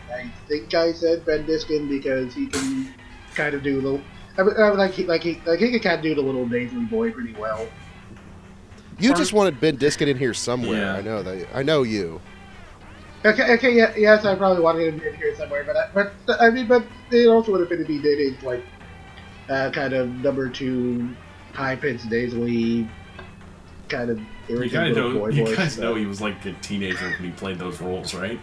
think I said Ben Diskin because he can kind of do the he can kind of do the little nasally boy pretty well. You just wanted Ben Diskin in here somewhere. Yeah. I know that. I know you. Okay, yeah, yes, I probably wanted him in here somewhere, but it also would have been to be dated like kind of number 2, high-pitched nasally, kind of irritating little boy voice. You guys know he was like a teenager when he played those roles, right?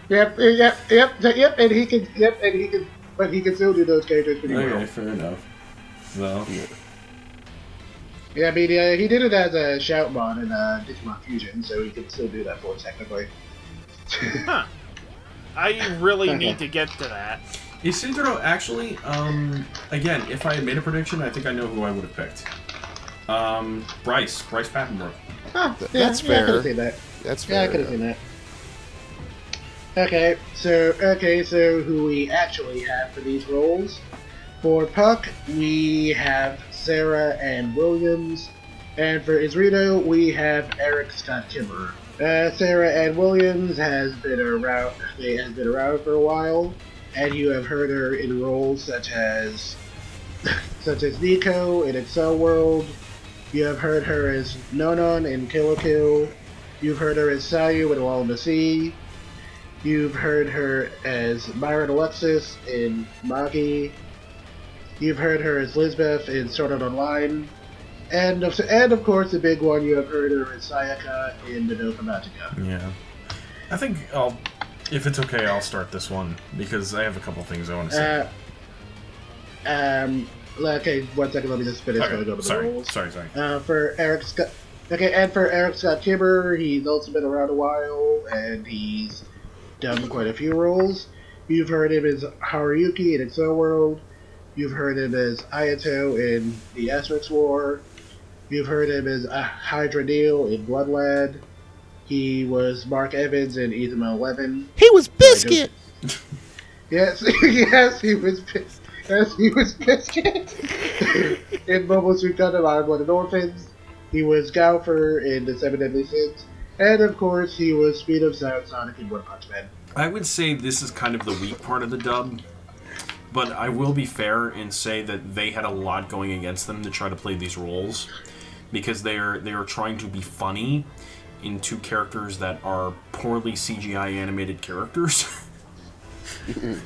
Yep, and he can but he can still do those characters pretty well. Okay, fair enough. So. Yeah, I mean, he did it as a Shoutmon in Digimon Fusion, so he can still do that voice technically. Huh. I really need to get to that. Isidro, actually, again, if I had made a prediction, I think I know who I would have picked. Bryce Papenbrook. Oh, That's fair. I could have seen that. That's fair. Yeah, I could have seen that. Okay, so who we actually have for these roles? For Puck, we have Sarah and Williams, and for Isidro, we have Eric Scott Kimmerer. Sarah Ann Williams has been around for a while, and you have heard her in roles such as Nico in Excel World. You have heard her as Nonon in Kill la Kill. You've heard her as Sayu in Wall in the Sea. You've heard her as Myron Alexis in Nagi. You've heard her as Lisbeth in Sword Art Online. And of course, the big one, you have heard her as Sayaka in Madoka Magica. Yeah. I think if it's okay, I'll start this one, because I have a couple things I want to say. Okay, 1 second, let me just finish. Okay, Go to the roles. Sorry. For Eric Scott... Okay, and for Eric Scott Kimmerer, he's also been around a while, and he's done quite a few roles. You've heard him as Haruyuki in Excel World. You've heard him as Ayato in The Asterix War. You've heard him as Hydra Neil in Bloodlad. He was Mark Evans in Ithamo 11. He was Biscuit! Yes, he was Biscuit. Yes, he was Biscuit. In Mobile Suit Gundam, I'm One of the Orphans. He was Galfer in The Seven Deadly Sins. And of course, he was Speed of Sound Sonic in One Punch Man. I would say this is kind of the weak part of the dub, but I will be fair and say that they had a lot going against them to try to play these roles, because they are trying to be funny in two characters that are poorly CGI animated characters.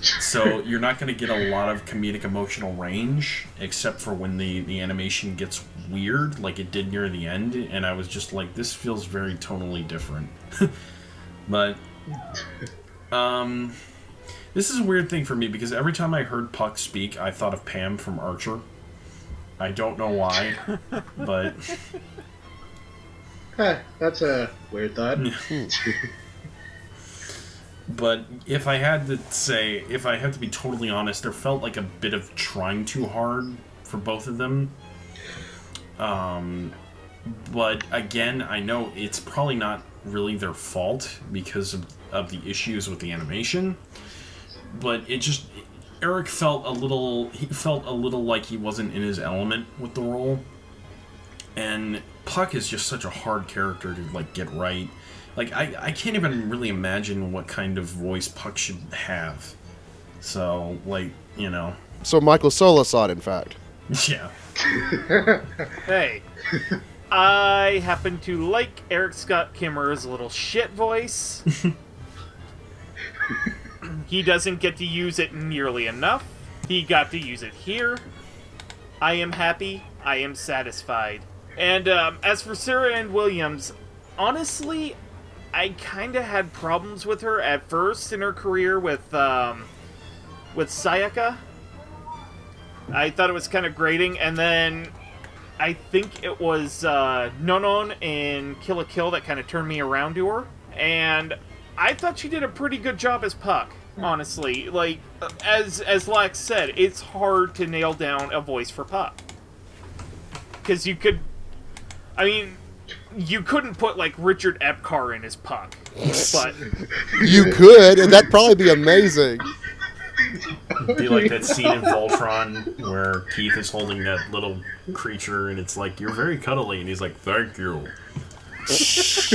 So you're not going to get a lot of comedic emotional range, except for when the animation gets weird, like it did near the end, and I was just like, this feels very tonally different. But this is a weird thing for me, because every time I heard Puck speak, I thought of Pam from Archer. I don't know why, but... That's a weird thought. But if I had to be totally honest, there felt like a bit of trying too hard for both of them. But again, I know it's probably not really their fault because of the issues with the animation. But Eric felt a little like he wasn't in his element with the role. And Puck is just such a hard character to like get right. Like, I can't even really imagine what kind of voice Puck should have. So, like, you know. So Michael Sola saw it, in fact. Yeah. Hey, I happen to like Eric Scott Kimmerer's little shit voice. He doesn't get to use it nearly enough. He got to use it here. I am happy. I am satisfied. And as for Sarah Ann Williams, honestly, I kind of had problems with her at first in her career with Sayaka. I thought it was kind of grating, and then I think it was Nonon in Kill la Kill that kind of turned me around to her, and I thought she did a pretty good job as Puck, honestly. Like, as Lax said, it's hard to nail down a voice for Puck. Because you couldn't put, like, Richard Epcar in as Puck, but... You could, and that'd probably be amazing. It'd be like that scene in Voltron where Keith is holding that little creature, and it's like, "You're very cuddly," and he's like, "Thank you." That's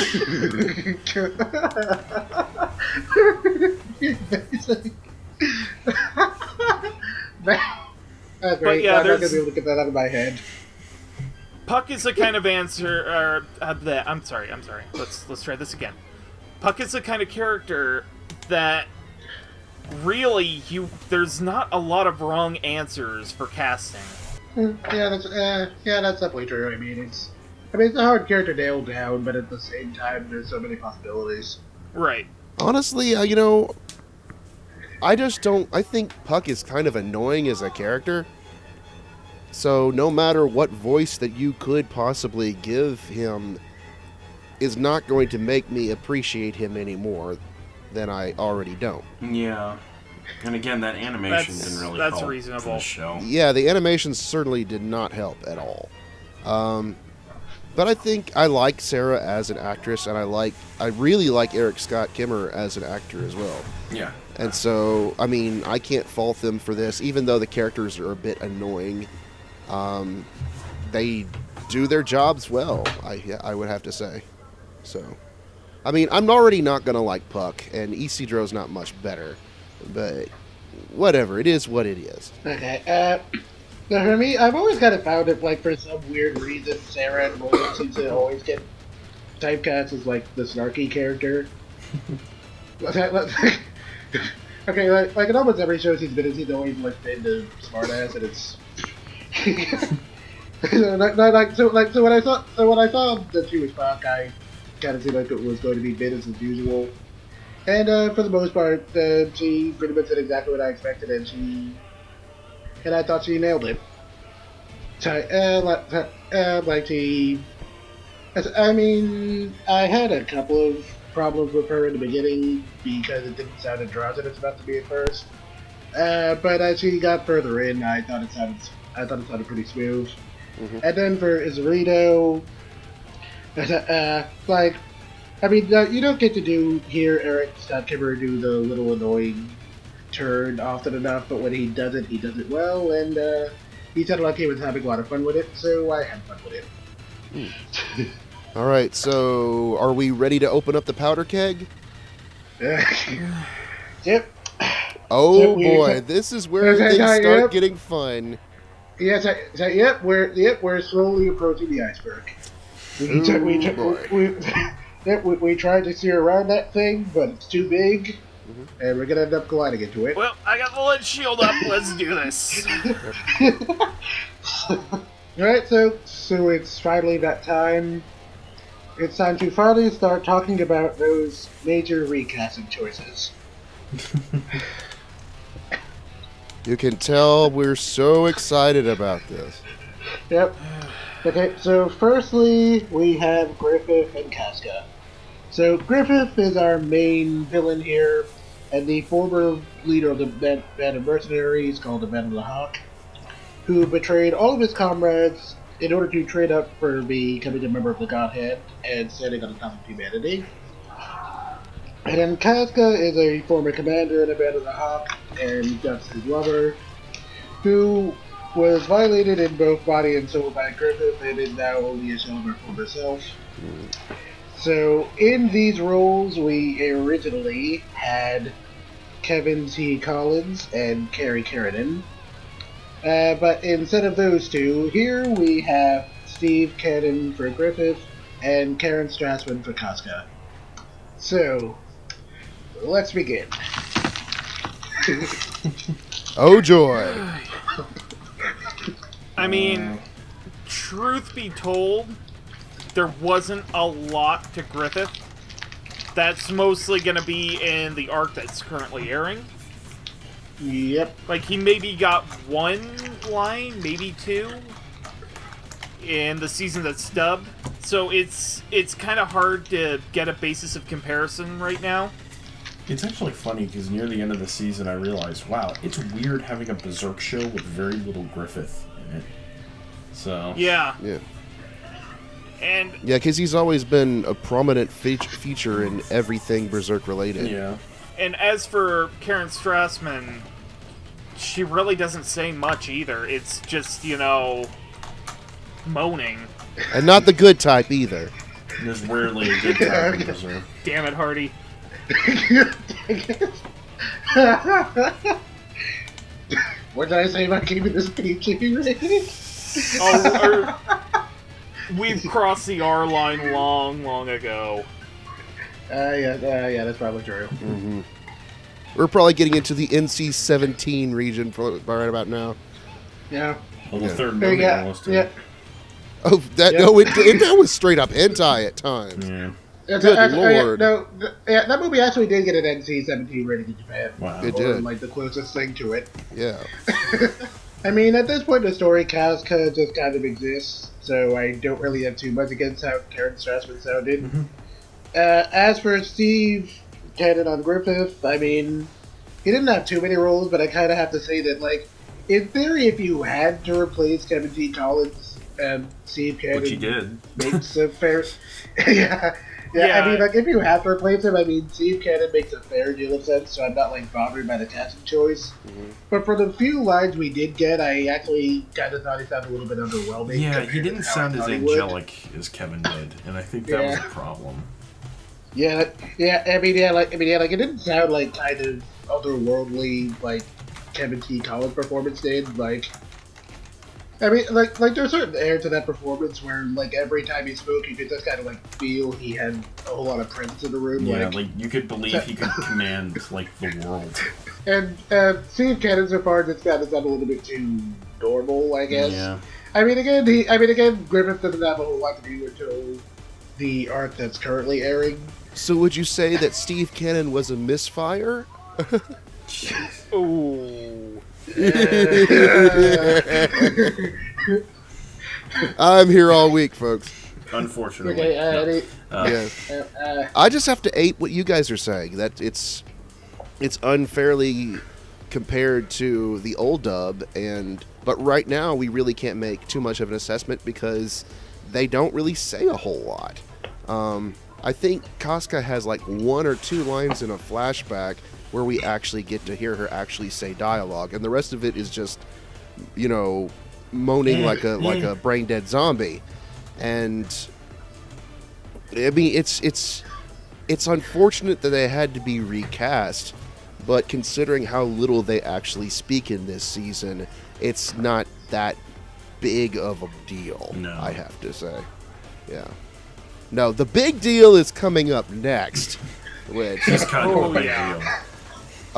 But great. yeah, I'm not there's- gonna be able to get that out of my head. Puck is the kind of answer. I'm sorry. Let's try this again. Puck is the kind of character that really there's not a lot of wrong answers for casting. Yeah, that's definitely true. I mean, it's a hard character to nail down, but at the same time, there's so many possibilities. Right. Honestly, I think Puck is kind of annoying as a character. So no matter what voice that you could possibly give him is not going to make me appreciate him any more than I already don't. Yeah. And again, that animation didn't really help. That's reasonable. For the show. Yeah, the animation certainly did not help at all. But I think I like Sarah as an actress, and I really like Eric Scott Kimmer as an actor as well. Yeah. And so, I mean, I can't fault them for this, even though the characters are a bit annoying. They do their jobs well, I would have to say. So, I mean, I'm already not going to like Puck, and Isidro's not much better. But, whatever, it is what it is. Okay, now for me, I've always kind of found it, like, for some weird reason, Sarah and Morgan seem to always get typecast as, like, the snarky character. Okay, like in almost every show she's been in, she's always, like, been the smartass, and it's... so when I saw that she was Puck, I kind of seemed like it was going to be business as usual. And for the most part, she pretty much did exactly what I expected, and I thought she nailed it. I mean, I had a couple of problems with her in the beginning because it didn't sound androgynous enough to me at first. But as she got further in, I thought it sounded pretty smooth. Mm-hmm. And then for Isidro, you don't get to hear Eric Scott Kimmer do the little annoying turn often enough, but when he does it well, and he sounded like he was having a lot of fun with it, so I had fun with it. All right, so are we ready to open up the powder keg? Yep. Oh boy, this is where things start getting fun. Yes, we're slowly approaching the iceberg. We tried to steer around that thing, but it's too big, and we're gonna end up colliding into it. Well, I got the lid shield up. Let's do this. Alright, so it's finally that time. It's time to finally start talking about those major recasting choices. You can tell we're so excited about this. Yep. Okay, so firstly, we have Griffith and Casca. So Griffith is our main villain here, and the former leader of the band of mercenaries called the Band of the Hawk, who betrayed all of his comrades in order to trade up for becoming a member of the Godhead and standing on the top of humanity. And then Casca is a former commander in the Band of the Hawk, and Guts' his lover, who was violated in both body and soul by Griffith and is now only a shell of her former self. So, in these roles, we originally had Kevin T. Collins and Carrie Keranen. But instead of those two, here we have Steve Cannon for Griffith and Karen Strassman for Casca. So, let's begin. Oh joy! I mean, truth be told, there wasn't a lot to Griffith. That's mostly going to be in the arc that's currently airing. Yep. Like, he maybe got one line, maybe two, in the season that's dubbed. So it's kind of hard to get a basis of comparison right now. It's actually funny because near the end of the season I realized, wow, it's weird having a Berserk show with very little Griffith in it. So Yeah. Yeah. And Yeah, because he's always been a prominent feature in everything Berserk related. yeah. And as for Karen Strassman, she really doesn't say much either. It's just, moaning. And not the good type either. There's rarely a good time in Berserk. Damn it, Hardy. What did I say about keeping this PG rated? We've crossed the R line long ago. Yeah, that's probably true. Mm-hmm. We're probably getting into the NC-17 region right about now. Yeah. Well, the third movie almost. Yeah. Oh, that that was straight up hentai at times. Yeah. Good lord. That movie actually did get an NC-17 rating in Japan. Wow. It did. Like the closest thing to it. Yeah. I mean, at this point in the story, Casca just kind of exists, so I don't really have too much against how Karen Strassman sounded. Mm-hmm. As for Steve Cannon on Griffith, I mean, he didn't have too many roles, but I kind of have to say that, like, in theory, if you had to replace Kevin T. Collins, Steve Cannon Which he did. makes a fair... Yeah, I mean, like, if you have to replace him, I mean, Steve Cannon makes a fair deal of sense, so I'm not, like, bothered by the casting choice. Mm-hmm. But for the few lines we did get, I actually kind of thought he sounded a little bit underwhelming. Yeah, he didn't sound as angelic as Kevin did, and I think that was a problem. Yeah, I mean, it didn't sound like kind of otherworldly, like, Kevin T. Collins' performance did, like... I mean, like there's a certain air to that performance where, like, every time he spoke, you could just kind of, like, feel he had a whole lot of presence in the room. Yeah, like you could believe he could command, like, the world. And Steve Cannon so far just kind of sounded a little bit too normal, I guess. Yeah. I mean, again, Griffith doesn't have a whole lot to do until the arc that's currently airing. So would you say that Steve Cannon was a misfire? Ooh. I'm here all week, folks. Unfortunately. I just have to ape what you guys are saying. That it's unfairly compared to the old dub, but right now we really can't make too much of an assessment because they don't really say a whole lot. I think Casca has like 1 or 2 lines in a flashback where we actually get to hear her actually say dialogue, and the rest of it is just, moaning like a brain dead zombie. And I mean, it's unfortunate that they had to be recast, but considering how little they actually speak in this season, it's not that big of a deal. No. I have to say, yeah. No, the big deal is coming up next, which It's kind of a big deal.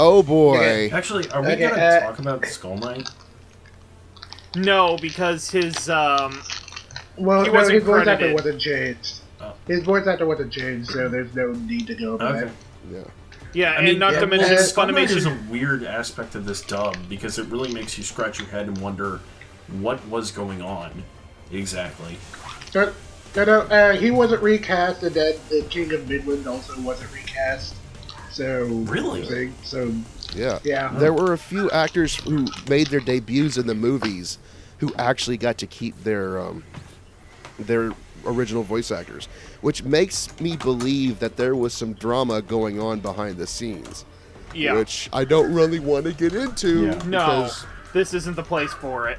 Oh boy! Actually, are we gonna talk about Skull Knight? No, because his Well, he no, wasn't his voice actor credited. wasn't changed. Oh. His voice actor wasn't changed, so there's no need to go over Okay. that. Yeah. Yeah, I mean, not to mention Skull Knight is Funimation. a weird aspect of this dub because it really makes you scratch your head and wonder what was going on exactly. No, he wasn't recast, and then the King of Midland also wasn't recast. So Really? Yeah. There were a few actors who made their debuts in the movies who actually got to keep their original voice actors, which makes me believe that there was some drama going on behind the scenes. Yeah. Which I don't really want to get into. Yeah. No, because this isn't the place for it.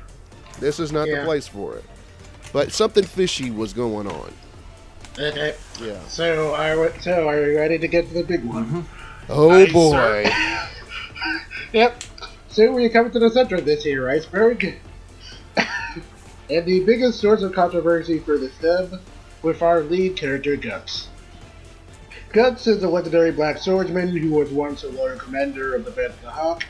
this is not the place for it. But something fishy was going on. Okay. Yeah. So are you ready to get to the big one? Mm-hmm. Oh Aye, boy. Yep. So we come to the center of this here iceberg. And the biggest source of controversy for this dub with our lead character, Guts. Guts is a legendary black swordsman who was once a loyal commander of the Band of the Hawk,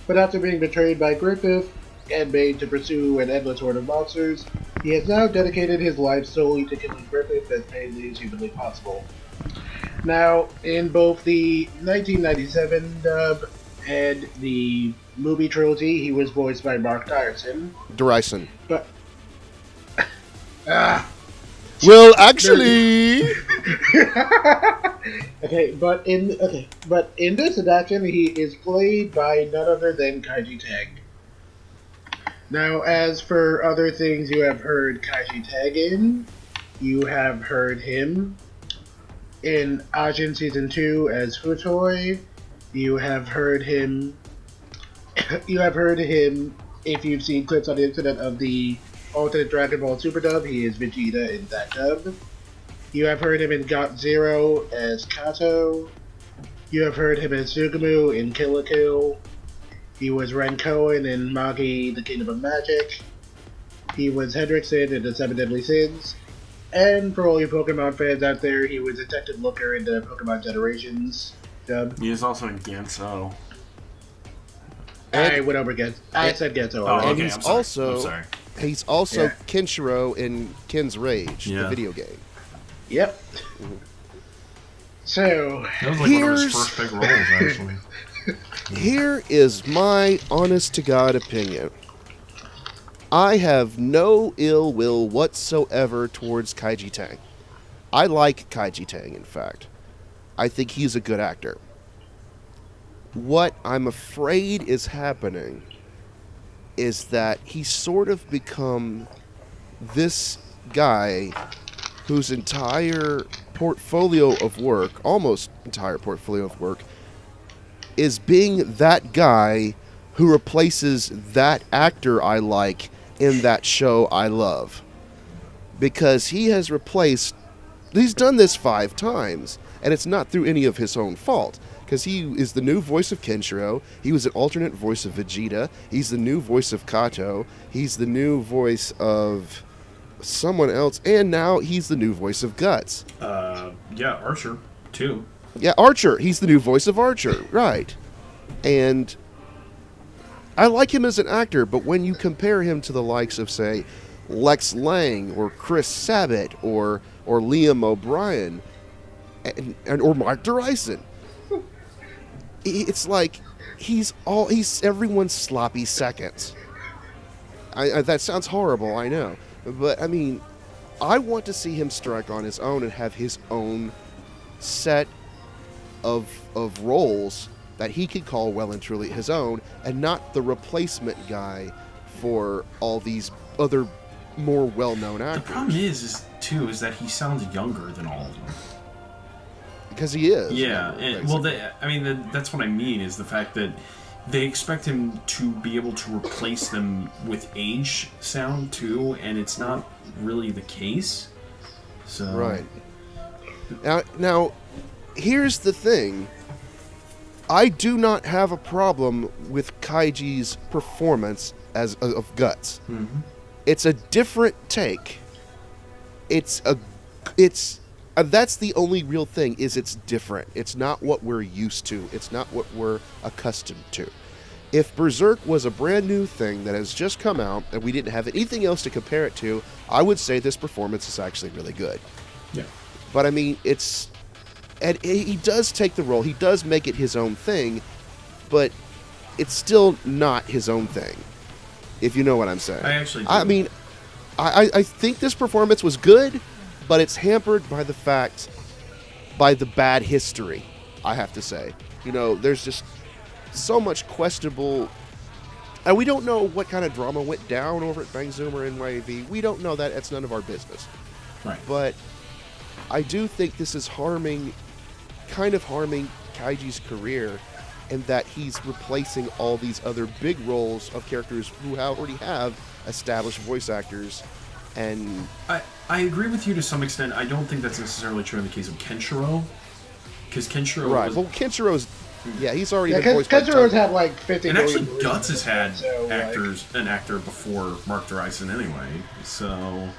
but after being betrayed by Griffith and made to pursue an endless horde of monsters, he has now dedicated his life solely to killing Griffith as painfully as humanly possible. Now, in both the 1997 dub and the movie trilogy, he was voiced by Mark Dyerson. Dyson. But Well, actually, but in this adaptation, he is played by none other than Kaiji Tag. Now, as for other things you have heard Kaiji Tag in, you have heard him in Ajin Season 2 as Futoi. You have heard him You have heard him, if you've seen clips on the internet of the alternate Dragon Ball Super dub, he is Vegeta in that dub. You have heard him in Got Zero as Kato. You have heard him as Susumu in Kill la Kill. He was Ren Cohen in Nagi, The Kingdom of Magic. He was Hendrickson in The Seven Deadly Sins. And for all you Pokemon fans out there, he was Detective Looker in the Pokemon Generations dub. He is also in Genso. I went over Genso. I said Genso. Oh, And okay, he's also Yeah. Kenshiro in Ken's Rage, the video game. Yep. So, That was like one of his first big roles, actually. Here is my honest to God opinion. I have no ill will whatsoever towards Kaiji Tang. I like Kaiji Tang, in fact. I think he's a good actor. What I'm afraid is happening is that he's sort of become this guy whose entire portfolio of work, almost entire portfolio of work, is being that guy who replaces that actor I like in that show I love. Because he's done this 5 times, and it's not through any of his own fault. Because he is the new voice of Kenshiro, he was an alternate voice of Vegeta, he's the new voice of Kato, he's the new voice of someone else, and now he's the new voice of Guts. Yeah, Archer, too. Yeah, Archer. He's the new voice of Archer, right. And I like him as an actor, but when you compare him to the likes of, say, Lex Lang or Chris Sabat or Liam O'Brien or Mark Derison, it's like he's everyone's sloppy seconds. That sounds horrible, I know. But, I mean, I want to see him strike on his own and have his own set of roles that he could call well and truly his own, and not the replacement guy for all these other more well-known actors. The problem is that he sounds younger than all of them. Because he is. Yeah, that's what I mean, is the fact that they expect him to be able to replace them with age sound, too, and it's not really the case. So... Right. Now, here's the thing. I do not have a problem with Kaiji's performance of Guts. Mm-hmm. It's a different take. That's the only real thing, is it's different. It's not what we're used to. It's not what we're accustomed to. If Berserk was a brand new thing that has just come out and we didn't have anything else to compare it to, I would say this performance is actually really good. Yeah. But I mean, and he does take the role. He does make it his own thing, but it's still not his own thing, if you know what I'm saying. I actually do. I mean, I think this performance was good, but it's hampered by the bad history, I have to say. You know, there's just so much questionable... And we don't know what kind of drama went down over at Bang Zoom or NYAV. We don't know that. It's none of our business. Right. But I do think this is harming Kaiji's career, in that he's replacing all these other big roles of characters who already have established voice actors. And I agree with you to some extent. I don't think that's necessarily true in the case of Kenshiro, because Kenshiro right. Well, Kenshiro's he's already been voiced Kenshiro's had like 50 and million actually Guts has had so, an actor before Mark Derison anyway. So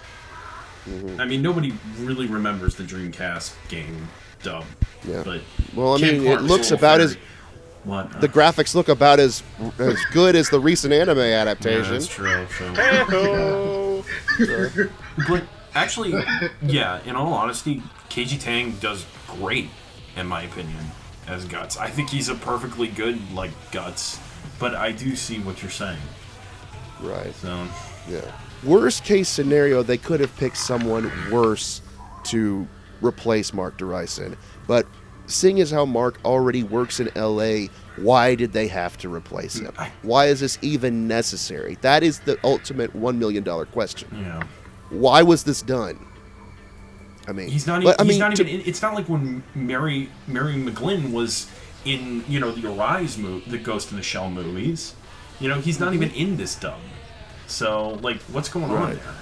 I mean, nobody really remembers the Dreamcast game dub. Yeah. But well, I Ken mean, Park it looks was about very- as What? the graphics look about as good as the recent anime adaptation. Yeah, that's true. So. But actually, yeah, in all honesty, Keiji Tang does great, in my opinion, as Guts. I think he's a perfectly good, Guts, but I do see what you're saying. Right. So, yeah. Worst case scenario, they could have picked someone worse to replace Mark Derison. But seeing as how Mark already works in LA, why did they have to replace him? Why is this even necessary? That is the ultimate $1 million question. yeah. Why was this done? I mean, He's not but, even. It's not like when Mary McGlynn was in, you know, the Arise the Ghost in the Shell movies. You know, he's not even in this dub. So, like, what's going on there?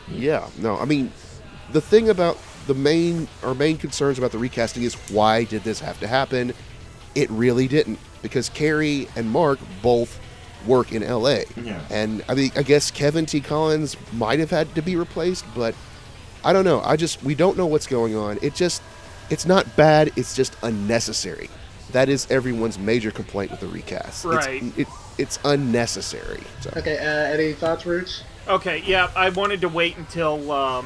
Yeah, no, I mean, the thing about our main concerns about the recasting is, why did this have to happen? It really didn't, because Carrie and Mark both work in LA. Yeah. And I mean, I guess Kevin T. Collins might have had to be replaced, but I don't know. We don't know what's going on. It's not bad, it's just unnecessary. That is everyone's major complaint with the recast. Right. It's unnecessary. So. Okay, any thoughts, Roots? Okay, yeah, I wanted to wait until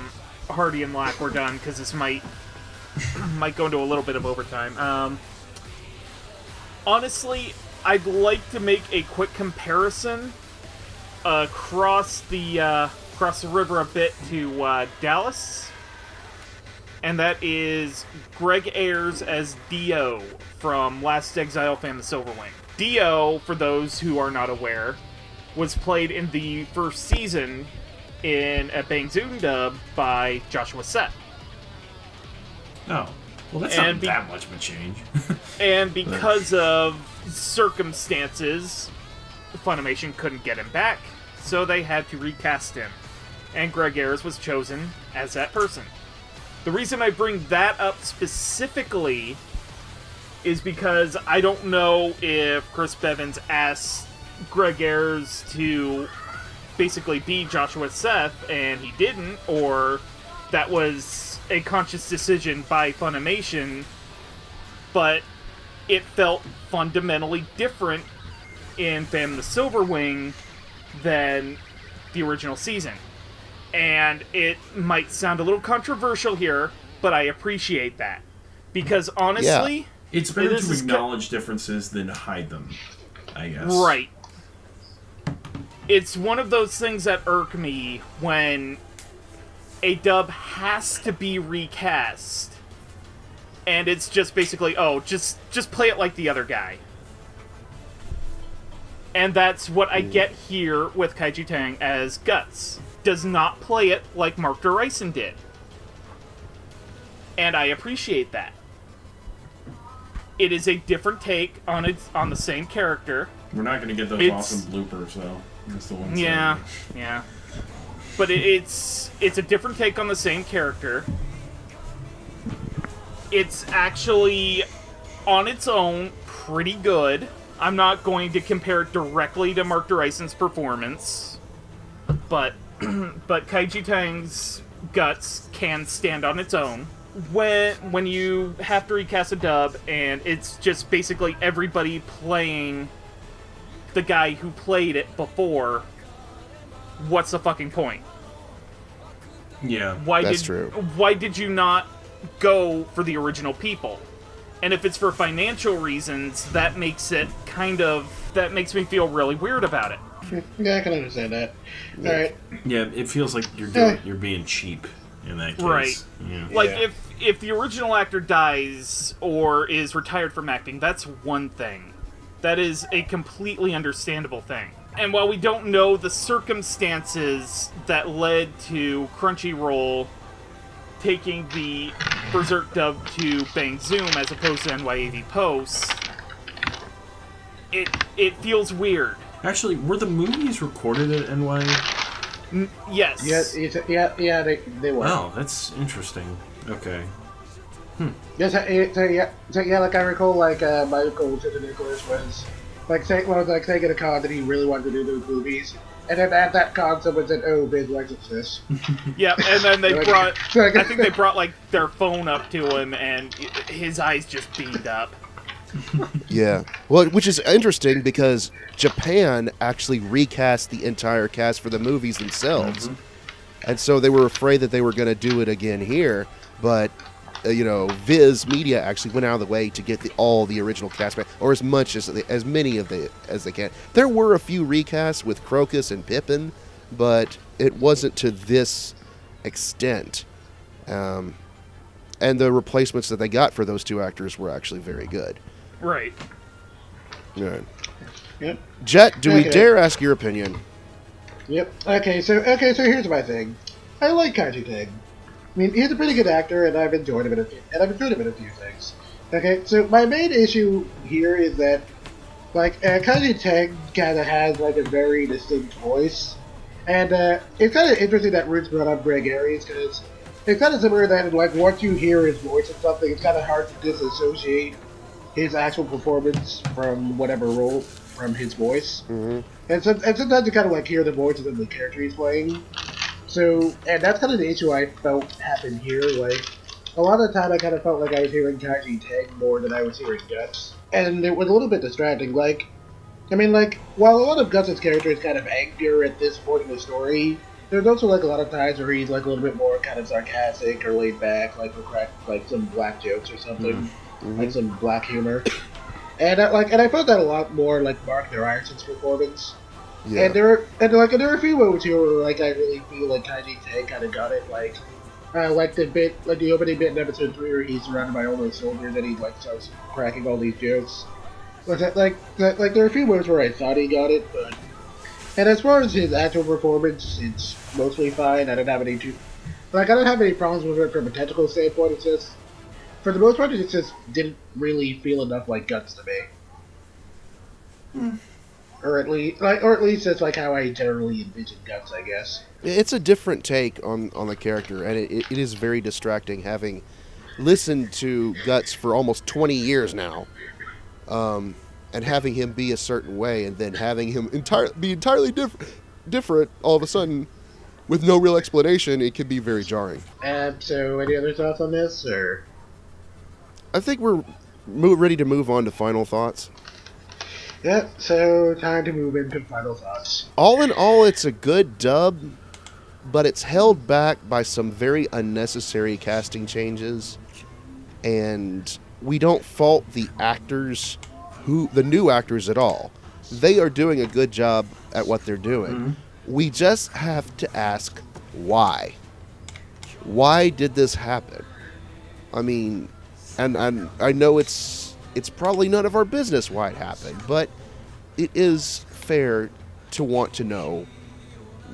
Hardy and Lack were done, because this might go into a little bit of overtime. Honestly, I'd like to make a quick comparison across the river a bit to Dallas, and that is Greg Ayers as Dio from Last Exile Fan the Silverwing. Dio, for those who are not aware, was played in the first season in a Bang Zoom dub by Joshua Seth. Oh. Well, that's not that much of a change. And because of circumstances, Funimation couldn't get him back, so they had to recast him. And Greg Ayers was chosen as that person. The reason I bring that up specifically is because I don't know if Chris Bevins asked Greg Ayers to basically be Joshua Seth and he didn't, or that was a conscious decision by Funimation, but it felt fundamentally different in Phantom the Silverwing than the original season. And it might sound a little controversial here, but I appreciate that. Because honestly... It's better to acknowledge differences than hide them, I guess. Right. It's one of those things that irk me when a dub has to be recast, and it's just basically, just play it like the other guy. And that's what I get here with Kaiji Tang as Guts. Does not play it like Mark Derison did. And I appreciate that. It is a different take on the same character. We're not going to get those awesome bloopers, though. That's the one. Yeah. But it's a different take on the same character. It's actually, on its own, pretty good. I'm not going to compare it directly to Mark Derison's performance, but Kaiji Tang's Guts can stand on its own. When you have to recast a dub and it's just basically everybody playing the guy who played it before, what's the fucking point? Yeah, that's true. Why did you not go for the original people? And if it's for financial reasons, that makes me feel really weird about it. Yeah, I can understand that. All right. Yeah, it feels like you're being cheap in that case. Right. Yeah. Like, if the original actor dies or is retired from acting, that's one thing. That is a completely understandable thing. And while we don't know the circumstances that led to Crunchyroll taking the Berserk dub to Bang Zoom as opposed to NYAV Post, it feels weird. Actually, were the movies recorded at NY? Yes. Yeah, they were. Oh, that's interesting. Okay. Yes, like I recall, Michael Nicholas was saying at a con that he really wanted to do those movies, and then at that con someone said, "Oh, Biz likes this." Yeah, and then they brought. I think they brought their phone up to him, and his eyes just beamed up. Yeah, well, which is interesting because Japan actually recast the entire cast for the movies themselves, and so they were afraid that they were going to do it again here, but. Viz Media actually went out of the way to get all the original cast back, or as many as they can. There were a few recasts with Crocus and Pippin, but it wasn't to this extent. And the replacements that they got for those two actors were actually very good. Right. Right. Yep. Jet, do we dare ask your opinion? Yep. Okay, so here's my thing. I like Kaiji Tang. I mean, he's a pretty good actor, and I've enjoyed him in a few things. Okay, so my main issue here is that, like, Kaiji Tang kind of has, like, a very distinct voice. And it's kind of interesting that Roots brought up Greg Aries, because it's kind of similar that, like, once you hear his voice or something, it's kind of hard to disassociate his actual performance from whatever role from his voice. Mm-hmm. And sometimes you kind of, like, hear the voices of the character he's playing. So, and that's kind of the issue I felt happened here, like, a lot of the time I kind of felt like I was hearing Kaiji Tang more than I was hearing Guts. And it was a little bit distracting, like, I mean, like, while a lot of Guts' character is kind of angrier at this point in the story, there's also, like, a lot of times where he's, like, a little bit more kind of sarcastic or laid back, like, for crack, like, some black jokes or something, Mm-hmm. like some black humor. And I felt that a lot more, like, Mark Narayanson's performance. Yeah. And there were a few moments here where, like, I really feel like Kaiji Tang kind of got it, like the opening bit in episode 3 where he's surrounded by all those soldiers and he, like, starts cracking all these jokes. But there are a few moments where I thought he got it, but... And as far as his actual performance, it's mostly fine. I don't have any problems with it from a technical standpoint. It's just, for the most part, it just didn't really feel enough like Guts to me. Or at least that's like how I generally envision Guts, I guess. It's a different take on the character, and it is very distracting having listened to Guts for almost 20 years now, and having him be a certain way, and then having him be entirely different all of a sudden with no real explanation. It can be very jarring. So any other thoughts on this, or? I think we're ready to move on to final thoughts. Yep, so time to move into final thoughts. All in all, it's a good dub, but it's held back by some very unnecessary casting changes, and we don't fault the new actors at all. They are doing a good job at what they're doing. Mm-hmm. We just have to ask why. Why did this happen? I mean, and I know it's probably none of our business why it happened, but it is fair to want to know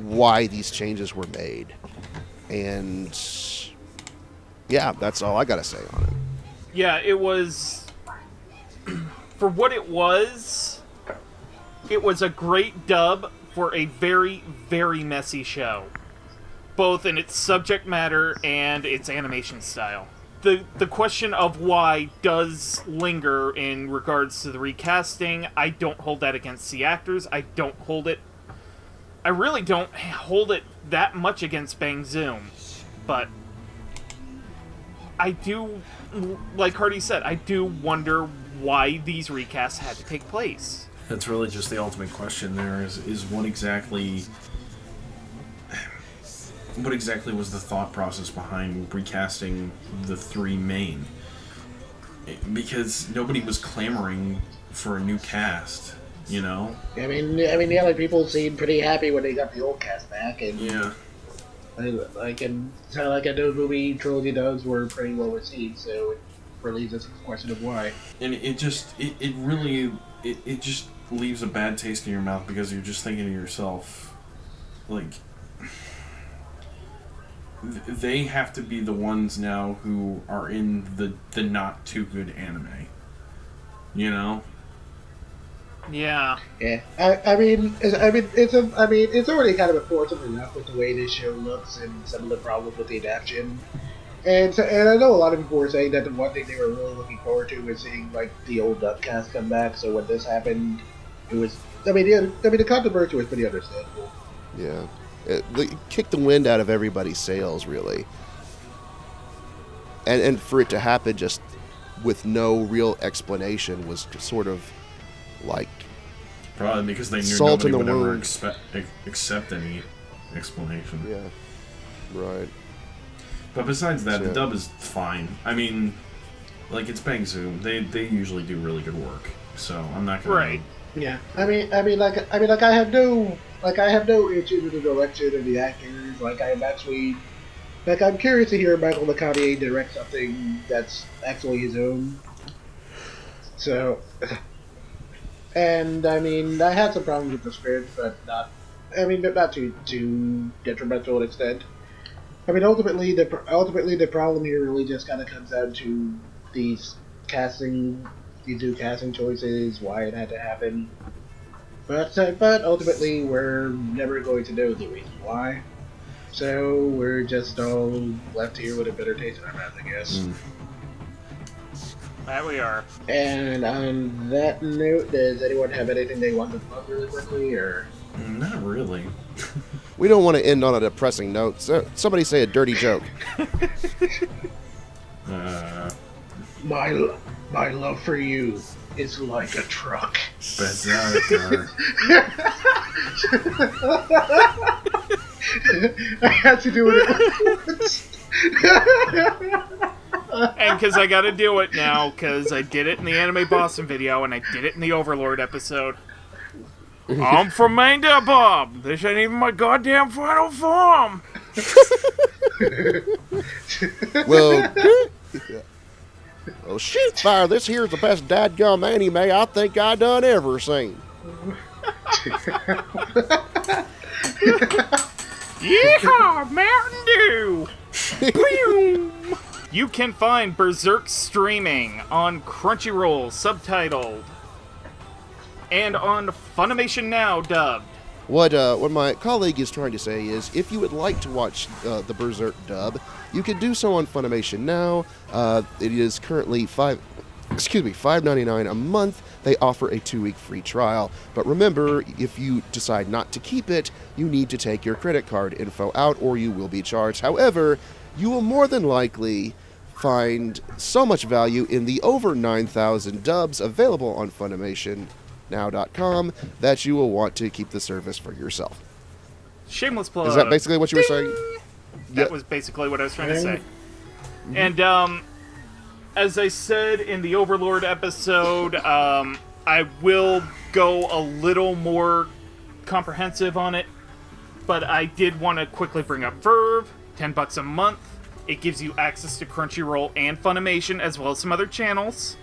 why these changes were made. And yeah, that's all I gotta say on it. Yeah, it was... For what it was a great dub for a very, very messy show. Both in its subject matter and its animation style. The question of why does linger in regards to the recasting. I don't hold that against the actors. I really don't hold it that much against Bang Zoom. But I do, like Hardy said, I do wonder why these recasts had to take place. That's really just the ultimate question there is what exactly was the thought process behind recasting the three main? Because nobody was clamoring for a new cast, you know? I mean, the other people seemed pretty happy when they got the old cast back, and Yeah. like those movie trilogy dubs were pretty well received, so it really just a question of why. And it just leaves a bad taste in your mouth because you're just thinking to yourself, like, they have to be the ones now who are in the not too good anime, you know? Yeah. Yeah, I mean, it's already kind of unfortunate enough with the way this show looks and some of the problems with the adaptation. And I know a lot of people were saying that the one thing they were really looking forward to was seeing like the old dub cast come back. So when this happened, it was the controversy was pretty understandable. Yeah. It kicked the wind out of everybody's sails, really. And for it to happen just with no real explanation was sort of like... Probably because they knew salt nobody in the would ever wound. accept any explanation. Yeah, right. But besides that, So- the dub is fine. I mean, like, it's Bang Zoom. They usually do really good work. So I'm not gonna... Right. Yeah, I have no issue with the direction of the actors. I'm curious to hear Michael McConaughey direct something that's actually his own. So, and I mean, I had some problems with the script, but not too detrimental an extent. I mean, ultimately the problem here really just kind of comes down to these casting, these new casting choices, why it had to happen. But ultimately, we're never going to know the reason why. So we're just all left here with a bitter taste in our mouth, I guess. There we are. And on that note, does anyone have anything they want to plug really quickly, or? Not really. We don't want to end on a depressing note. So somebody say a dirty joke. My love for you is like a truck. Berserk. I had to do it. And because I gotta do it now, because I did it in the Anime Boston video, and I did it in the Overlord episode. I'm from Maine to Bob. This ain't even my goddamn final form. Well, oh shit, fire! This here's the best dadgum anime I think I done ever seen. Yeehaw, Mountain Dew! Boom! You can find Berserk streaming on Crunchyroll, subtitled, and on Funimation Now, dubbed. What my colleague is trying to say is, if you would like to watch the Berserk dub, you can do so on Funimation Now. It is currently $5.99 a month. They offer a 2-week free trial. But remember, if you decide not to keep it, you need to take your credit card info out or you will be charged. However, you will more than likely find so much value in the over 9,000 dubs available on FunimationNow.com that you will want to keep the service for yourself. Shameless plug. Is that basically what you were saying? That was basically what I was trying to say. And, as I said in the Overlord episode, I will go a little more comprehensive on it, but I did want to quickly bring up Verve, $10 a month. It gives you access to Crunchyroll and Funimation, as well as some other channels.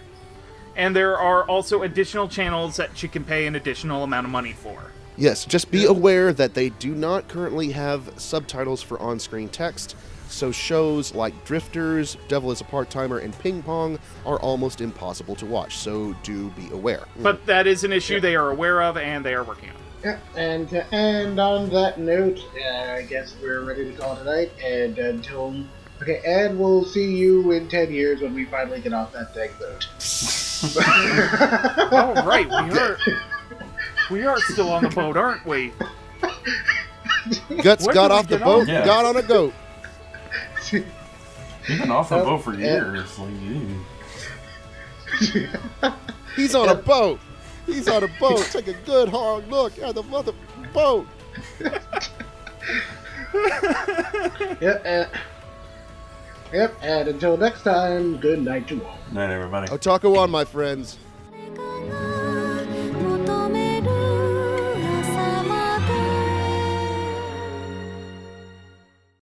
And there are also additional channels that you can pay an additional amount of money for. Yes, just be aware that they do not currently have subtitles for on-screen text, so shows like Drifters, Devil is a Part-Timer, and Ping Pong are almost impossible to watch, so do be aware. But that is an issue they are aware of, and they are working on. Yeah, and to end on that note, I guess we're ready to call it tonight, and until... Okay, and we'll see you in 10 years when we finally get off that dang boat. Oh, right, we are still on the boat, aren't we? Guts When got did we off the get boat, on? Yeah. got on a goat. You've been off the boat for years. Like, He's on a boat. He's on a boat. Take a good hard look at the mother boat. Yep, and until next time, good night to all. night, everybody. Otaku on, my friends.